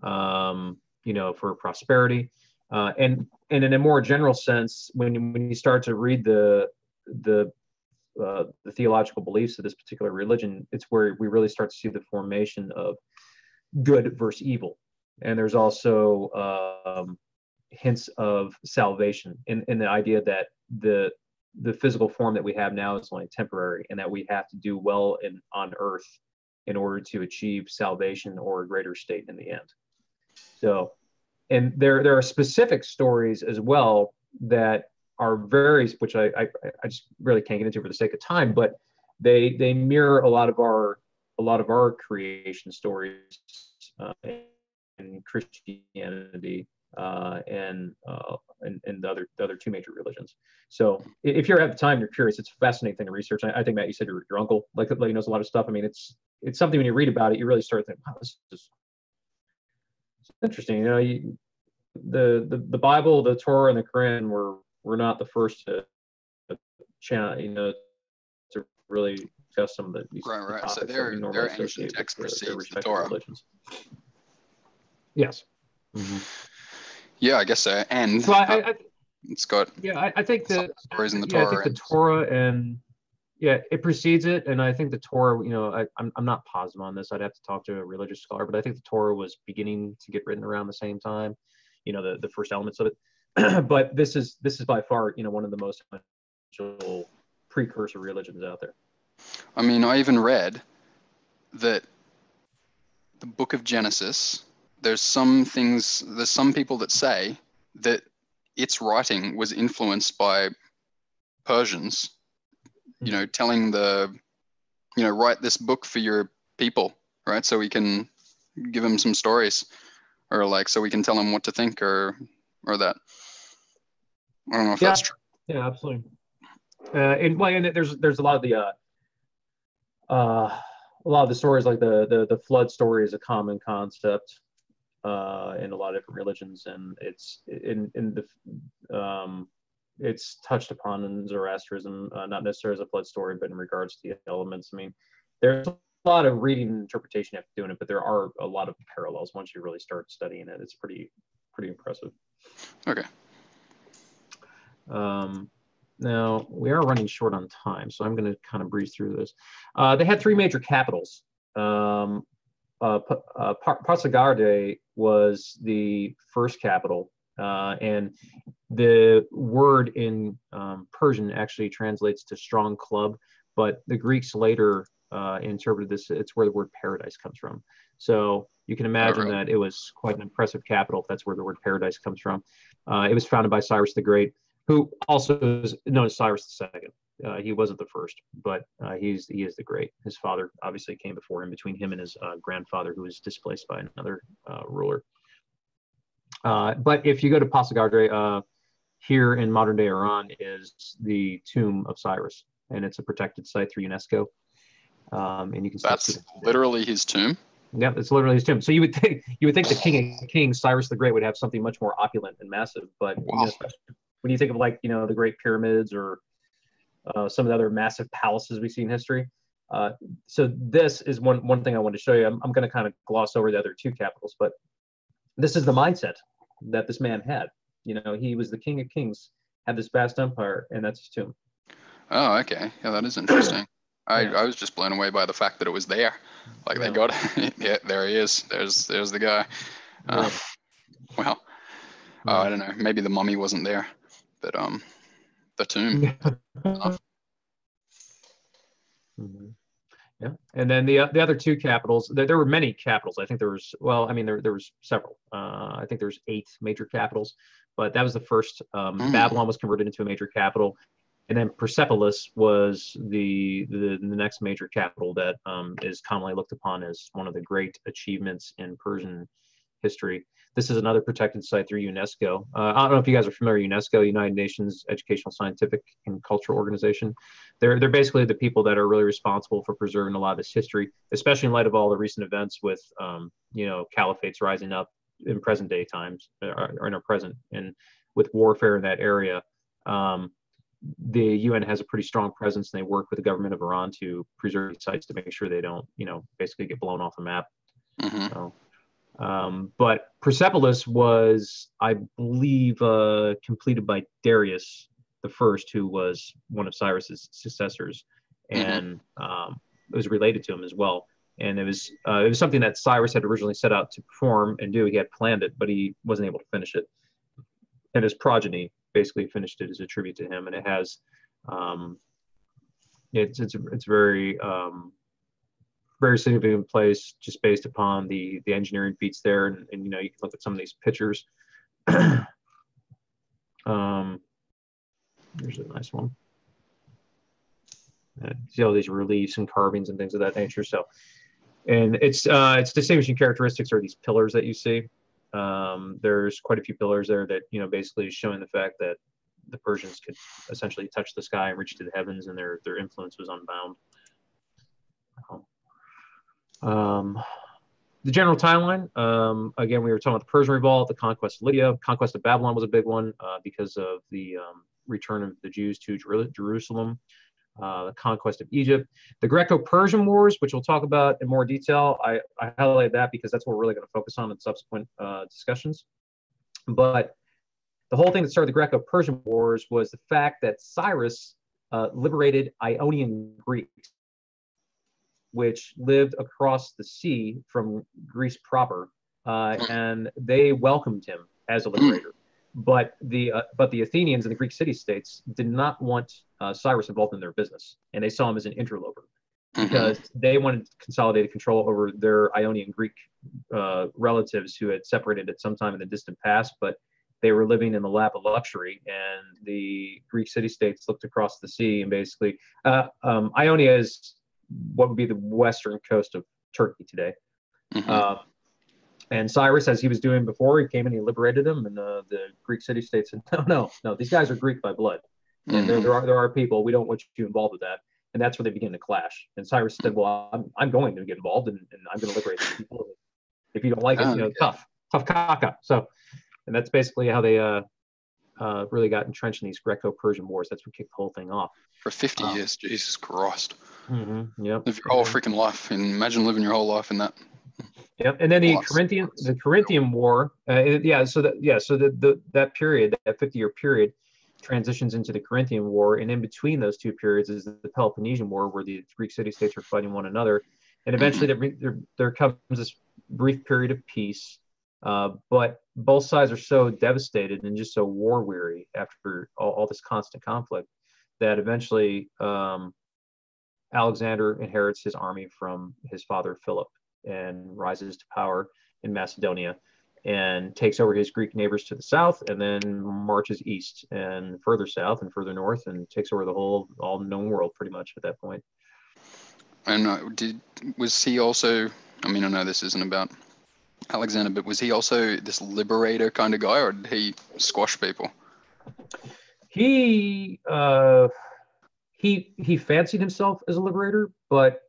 for prosperity. And in a more general sense, when you start to read the theological beliefs of this particular religion, it's where we really start to see the formation of good versus evil. And there's also hints of salvation in the idea that the physical form that we have now is only temporary, and that we have to do well on earth in order to achieve salvation or a greater state in the end. So, and there are specific stories as well that are which I just really can't get into for the sake of time, but they mirror a lot of our creation stories in Christianity and the other two major religions. So if you have the time, you're curious, it's a fascinating thing to research. I think, Matt, you said your uncle like knows a lot of stuff. I mean, it's something when you read about it, you really start thinking, wow, this is interesting. The Bible, the Torah, and the Quran were not the first to really discuss some of these right. topics. So their ancient text precedes the Torah. Religions. Yes. Mm-hmm. Yeah, I guess so. And so it's got I think the stories in the Torah. I think the Torah and it precedes it, and I think the Torah. I'm not positive on this. I'd have to talk to a religious scholar, but I think the Torah was beginning to get written around the same time. The first elements of it. But this is by far one of the most influential precursor religions out there. I mean, I even read that the book of Genesis, there's some people that say that its writing was influenced by Persians, telling write this book for your people, right? So we can give them some stories, or so we can tell them what to think or that. I don't know if that's true. Yeah, absolutely. And there's a lot of the stories, like the flood story is a common concept in a lot of different religions, and it's touched upon in Zoroastrianism, not necessarily as a flood story, but in regards to the elements. I mean, there's a lot of reading and interpretation you have to do in it, but there are a lot of parallels once you really start studying it. It's pretty impressive. Okay. Now, we are running short on time, so I'm going to kind of breeze through this. They had three major capitals. Pasargadae was the first capital, and the word in Persian actually translates to strong club, but the Greeks later interpreted this, it's where the word paradise comes from. So you can imagine that it was quite an impressive capital if that's where the word paradise comes from. It was founded by Cyrus the Great, who also is known as Cyrus II. He wasn't the first, but he is the great. His father obviously came before him, between him and his grandfather, who was displaced by another ruler. But if you go to Pasargadae, here in modern day Iran is the tomb of Cyrus, and it's a protected site through UNESCO. And you can. That's literally his tomb. Yeah, it's literally his tomb. So you would think the King of Kings, Cyrus the Great, would have something much more opulent and massive. But wow. When you think of, like, the Great Pyramids or some of the other massive palaces we see in history. So this is one thing I want to show you. I'm going to kind of gloss over the other two capitals, but this is the mindset that this man had. He was the King of Kings, had this vast empire, and that's his tomb. Oh, okay. Yeah, that is interesting. I was just blown away by the fact that it was there. Like, they got it. Yeah, there he is. There's the guy. Well, I don't know. Maybe the mummy wasn't there, but the tomb. Yeah, and then the other two capitals. There were many capitals. I think there was. Well, I mean, there was several. I think there's 8 major capitals, but that was the first. Babylon was converted into a major capital. And then Persepolis was the next major capital that is commonly looked upon as one of the great achievements in Persian history. This is another protected site through UNESCO. I don't know if you guys are familiar with UNESCO, United Nations Educational, Scientific, and Cultural Organization. They're basically the people that are really responsible for preserving a lot of this history, especially in light of all the recent events with caliphates rising up in present day times, or in our present, and with warfare in that area. The UN has a pretty strong presence, and they work with the government of Iran to preserve these sites to make sure they don't, basically get blown off the map. So, but Persepolis was, I believe, completed by Darius the First, who was one of Cyrus's successors, and it was related to him as well. And it was something that Cyrus had originally set out to perform and do. He had planned it, but he wasn't able to finish it. And his progeny basically finished it as a tribute to him, and it has it's very very significant place just based upon the engineering feats there, and you can look at some of these pictures. Here's a nice one. See all these reliefs and carvings and things of that nature. So, and its distinguishing characteristics are these pillars that you see. There's quite a few pillars there that, basically showing the fact that the Persians could essentially touch the sky and reach to the heavens, and their influence was unbound. The general timeline, again, we were talking about the Persian Revolt, the conquest of Lydia, conquest of Babylon was a big one because of the return of the Jews to Jerusalem. The conquest of Egypt, the Greco-Persian Wars, which we'll talk about in more detail. I highlight that because that's what we're really going to focus on in subsequent discussions. But the whole thing that started the Greco-Persian Wars was the fact that Cyrus liberated Ionian Greeks, which lived across the sea from Greece proper, and they welcomed him as a liberator. But the Athenians and the Greek city-states did not want Cyrus involved in their business, and they saw him as an interloper because they wanted consolidated control over their Ionian Greek relatives who had separated at some time in the distant past, but they were living in the lap of luxury, and the Greek city-states looked across the sea and basically Ionia is what would be the western coast of Turkey today. And Cyrus, as he was doing before, he came and he liberated them, and the Greek city-states said, no, these guys are Greek by blood, and there are people, we don't want you involved with that. And that's where they begin to clash. And Cyrus said, well, I'm going to get involved, and I'm going to liberate these people. If you don't like it, tough caca. So, and that's basically how they really got entrenched in these Greco-Persian Wars. That's what kicked the whole thing off. For 50 years, Jesus Christ. Yep. Live your whole freaking life, and imagine living your whole life in that. Yep, and then the Corinthian War, that period, that 50-year period, transitions into the Corinthian War, and in between those two periods is the Peloponnesian War, where the Greek city-states are fighting one another, and eventually there comes this brief period of peace, but both sides are so devastated and just so war-weary after all this constant conflict that eventually Alexander inherits his army from his father Philip and rises to power in Macedonia and takes over his Greek neighbors to the south, and then marches east and further south and further north, and takes over the whole all known world pretty much at that point. And was he also, I mean, I know this isn't about Alexander, but was he also this liberator kind of guy, or did he squash people? He fancied himself as a liberator, but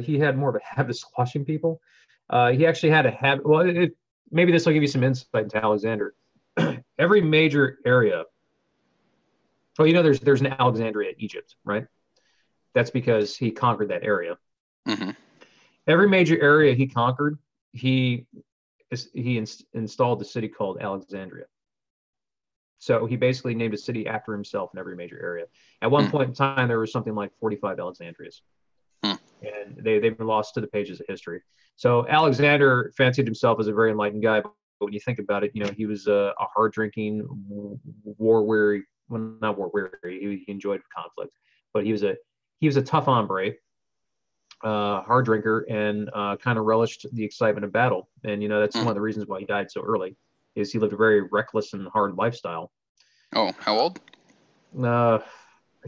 he had more of a habit of squashing people. He actually had a habit. Well, maybe this will give you some insight into Alexander. Every major area. Well, there's an Alexandria, Egypt, right? That's because he conquered that area. Mm-hmm. Every major area he conquered, he installed a city called Alexandria. So he basically named a city after himself in every major area. At one point in time, there was something like 45 Alexandrias. And they've been lost to the pages of history. So Alexander fancied himself as a very enlightened guy. But when you think about it, he was a hard-drinking, war-weary, well, not war-weary, he enjoyed conflict. But he was a tough hombre, hard drinker, and kind of relished the excitement of battle. And, that's one of the reasons why he died so early, is he lived a very reckless and hard lifestyle. Oh, how old? I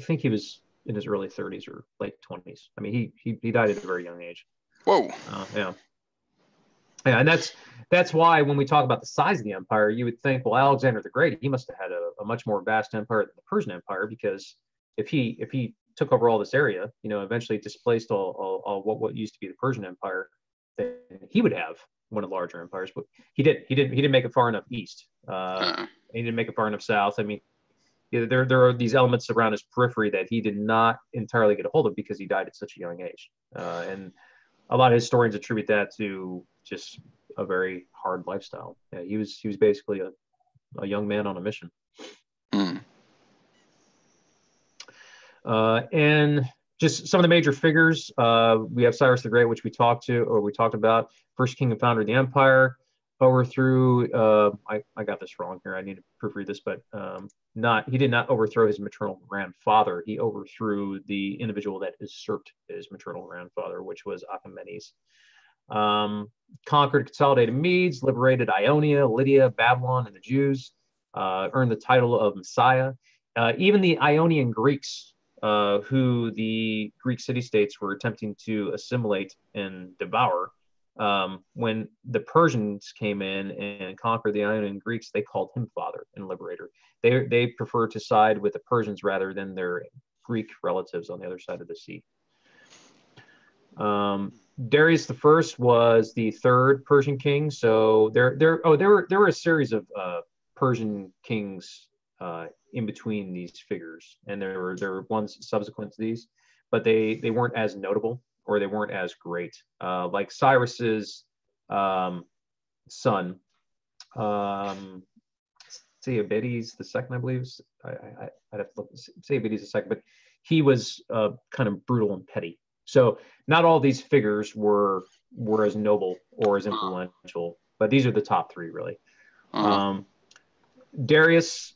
think he was in his early 30s or late 20s. I mean, he died at a very young age. Whoa. Yeah, and that's why when we talk about the size of the empire, you would think, well, Alexander the Great, he must have had a much more vast empire than the Persian Empire, because if he took over all this area, eventually displaced all what used to be the Persian Empire, then he would have one of the larger empires. But he didn't make it far enough east. He didn't make it far enough south. I mean, there are these elements around his periphery that he did not entirely get a hold of because he died at such a young age. And a lot of historians attribute that to just a very hard lifestyle. Yeah, he was basically a young man on a mission. And just some of the major figures, we have Cyrus the Great, which we talked about, first king and founder of the empire, overthrew, I got this wrong here, I need to proofread this, but he did not overthrow his maternal grandfather. He overthrew the individual that usurped his maternal grandfather, which was Achaemenid. Conquered consolidated Medes, liberated Ionia, Lydia, Babylon, and the Jews, earned the title of Messiah. Even the Ionian Greeks, who the Greek city-states were attempting to assimilate and devour, when the Persians came in and conquered the Ionian Greeks, they called him father and liberator. They prefer to side with the Persians rather than their Greek relatives on the other side of the sea. Darius I was the third Persian king. So there were a series of Persian kings in between these figures, and there were ones subsequent to these, but they weren't as notable, or they weren't as great. Like Cyrus's son, Saobedes II, I believe. I'd have to look. Saobedes II, but he was kind of brutal and petty. So not all these figures were as noble or as influential, but these are the top three, really. Darius,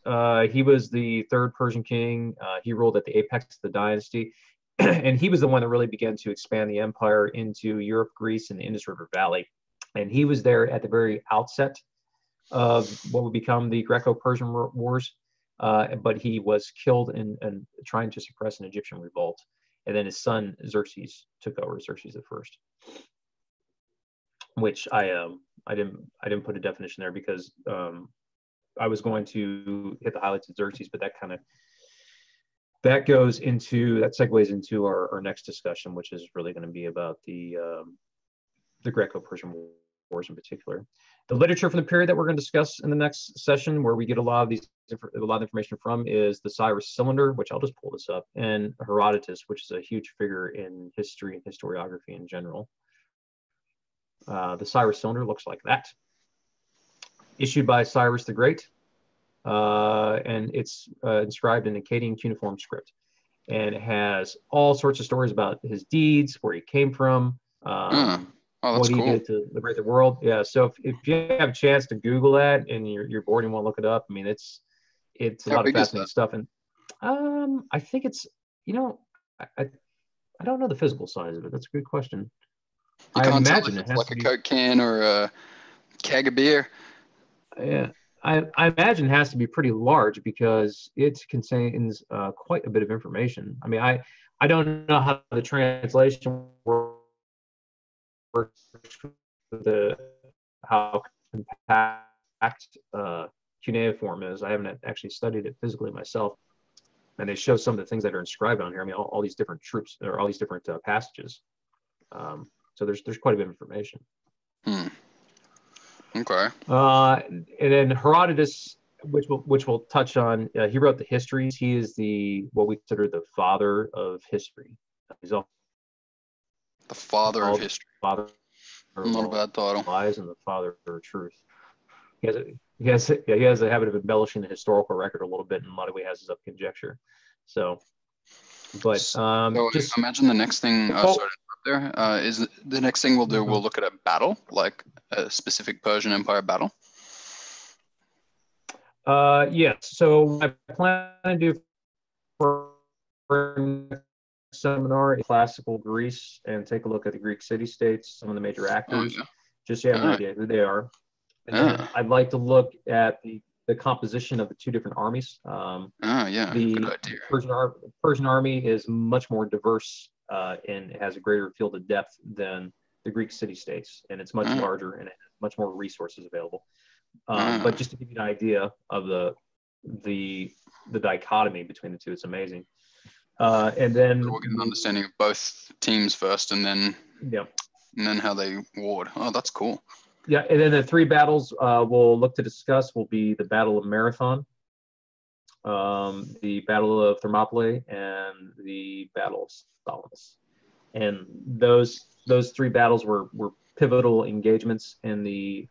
he was the third Persian king. He ruled at the apex of the dynasty, and he was the one that really began to expand the empire into Europe, Greece, and the Indus River Valley. And he was there at the very outset of what would become the Greco-Persian Wars, but he was killed in trying to suppress an Egyptian revolt. And then his son Xerxes took over, Xerxes I, which I didn't put a definition there because I was going to hit the highlights of Xerxes, but that segues into our next discussion, which is really going to be about the Greco-Persian Wars in particular. The literature from the period that we're going to discuss in the next session, where we get a lot of information from, is the Cyrus Cylinder, which I'll just pull this up, and Herodotus, which is a huge figure in history and historiography in general. The Cyrus Cylinder looks like that. Issued by Cyrus the Great. and it's inscribed in Akkadian cuneiform script, and it has all sorts of stories about his deeds, where he came from, Oh, that's what he cool. did to liberate the world. Yeah, so if you have a chance to Google that and you're bored and want to look it up, I mean, it's a How lot of big is fascinating that? stuff. And I think it's, you know, I don't know the physical size of it. That's a good question. You I can't tell imagine if it it's has like to a be. Coke can or a keg of beer. Yeah, I imagine it has to be pretty large because it contains quite a bit of information. I mean, I don't know how the translation works with how compact cuneiform is. I haven't actually studied it physically myself, and they show some of the things that are inscribed on here. I mean, all these different troops or all these different passages. So there's quite a bit of information. Okay. And then Herodotus, which we'll touch on, he wrote the histories. He is what we consider the father of history. He's also The father of called history. father of Not a bad title. lies and the father of truth. He has a habit of embellishing the historical record a little bit, and a lot of it has his up conjecture. So, but So just imagine the next thing. Sorry to interrupt there. Is the next thing we'll do? We'll look at a battle, like a specific Persian Empire battle. yes. So what I plan to do for next seminar is classical Greece and take a look at the Greek city-states, some of the major actors, just so you have an idea who they are. And then I'd like to look at the composition of the two different armies. Yeah, good idea. Persian army is much more diverse and has a greater field of depth than the Greek city-states, and it's much larger and it has much more resources available. But just to give you an idea of the dichotomy between the two, it's amazing. And then So we'll get an understanding of both teams first, and then how they warred. Oh, that's cool. Yeah, and then the three battles we'll look to discuss will be the Battle of Marathon, the Battle of Thermopylae, and the Battle of Salamis. And those three battles were pivotal engagements in the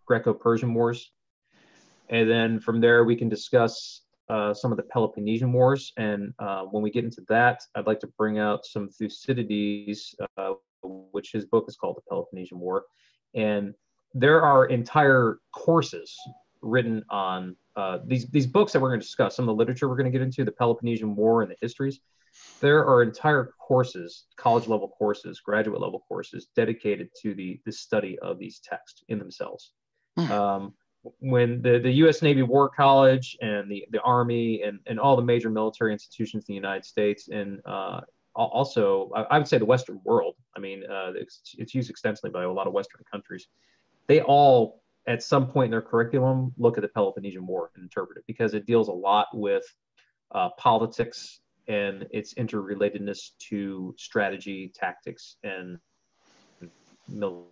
Greco-Persian Wars. And then from there we can discuss some of the Peloponnesian Wars. And when we get into that, I'd like to bring out some Thucydides, which his book is called The Peloponnesian War. And there are entire courses written on these books that we're going to discuss, some of the literature we're going to get into, the Peloponnesian War and the histories. There are entire courses, college level courses, graduate level courses dedicated to the study of these texts in themselves. When the U.S. Navy War College and the Army and all the major military institutions in the United States, and also I would say the Western world, I mean, it's used extensively by a lot of Western countries. They all, at some point in their curriculum, look at the Peloponnesian War and interpret it, because it deals a lot with politics and its interrelatedness to strategy, tactics, and military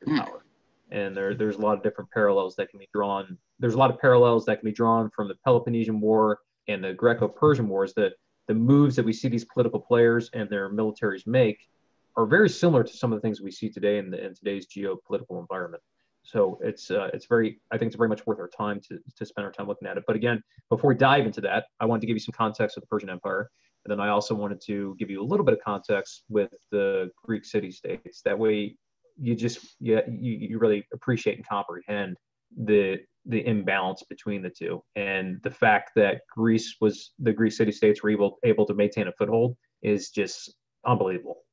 power. And there's a lot of different parallels that can be drawn. There's a lot of parallels that can be drawn from the Peloponnesian War and the Greco-Persian Wars. That the moves that we see these political players and their militaries make are very similar to some of the things we see today in today's geopolitical environment. So I think it's very much worth our time to spend our time looking at it. But again, before we dive into that, I wanted to give you some context of the Persian Empire. And then I also wanted to give you a little bit of context with the Greek city-states. That way you really appreciate and comprehend the imbalance between the two, and the fact that the Greek city-states were able to maintain a foothold is just unbelievable.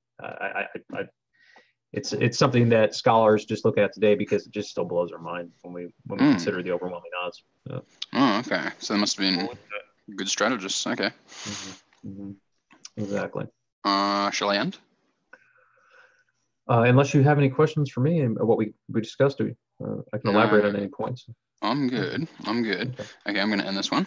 It's something that scholars just look at today because it just still blows our mind when we consider the overwhelming odds. Oh, okay. So they must have been good strategists. Okay. Exactly. Shall I end? Unless you have any questions for me and what we discussed, I can elaborate on any points. I'm good. Okay, I'm going to end this one.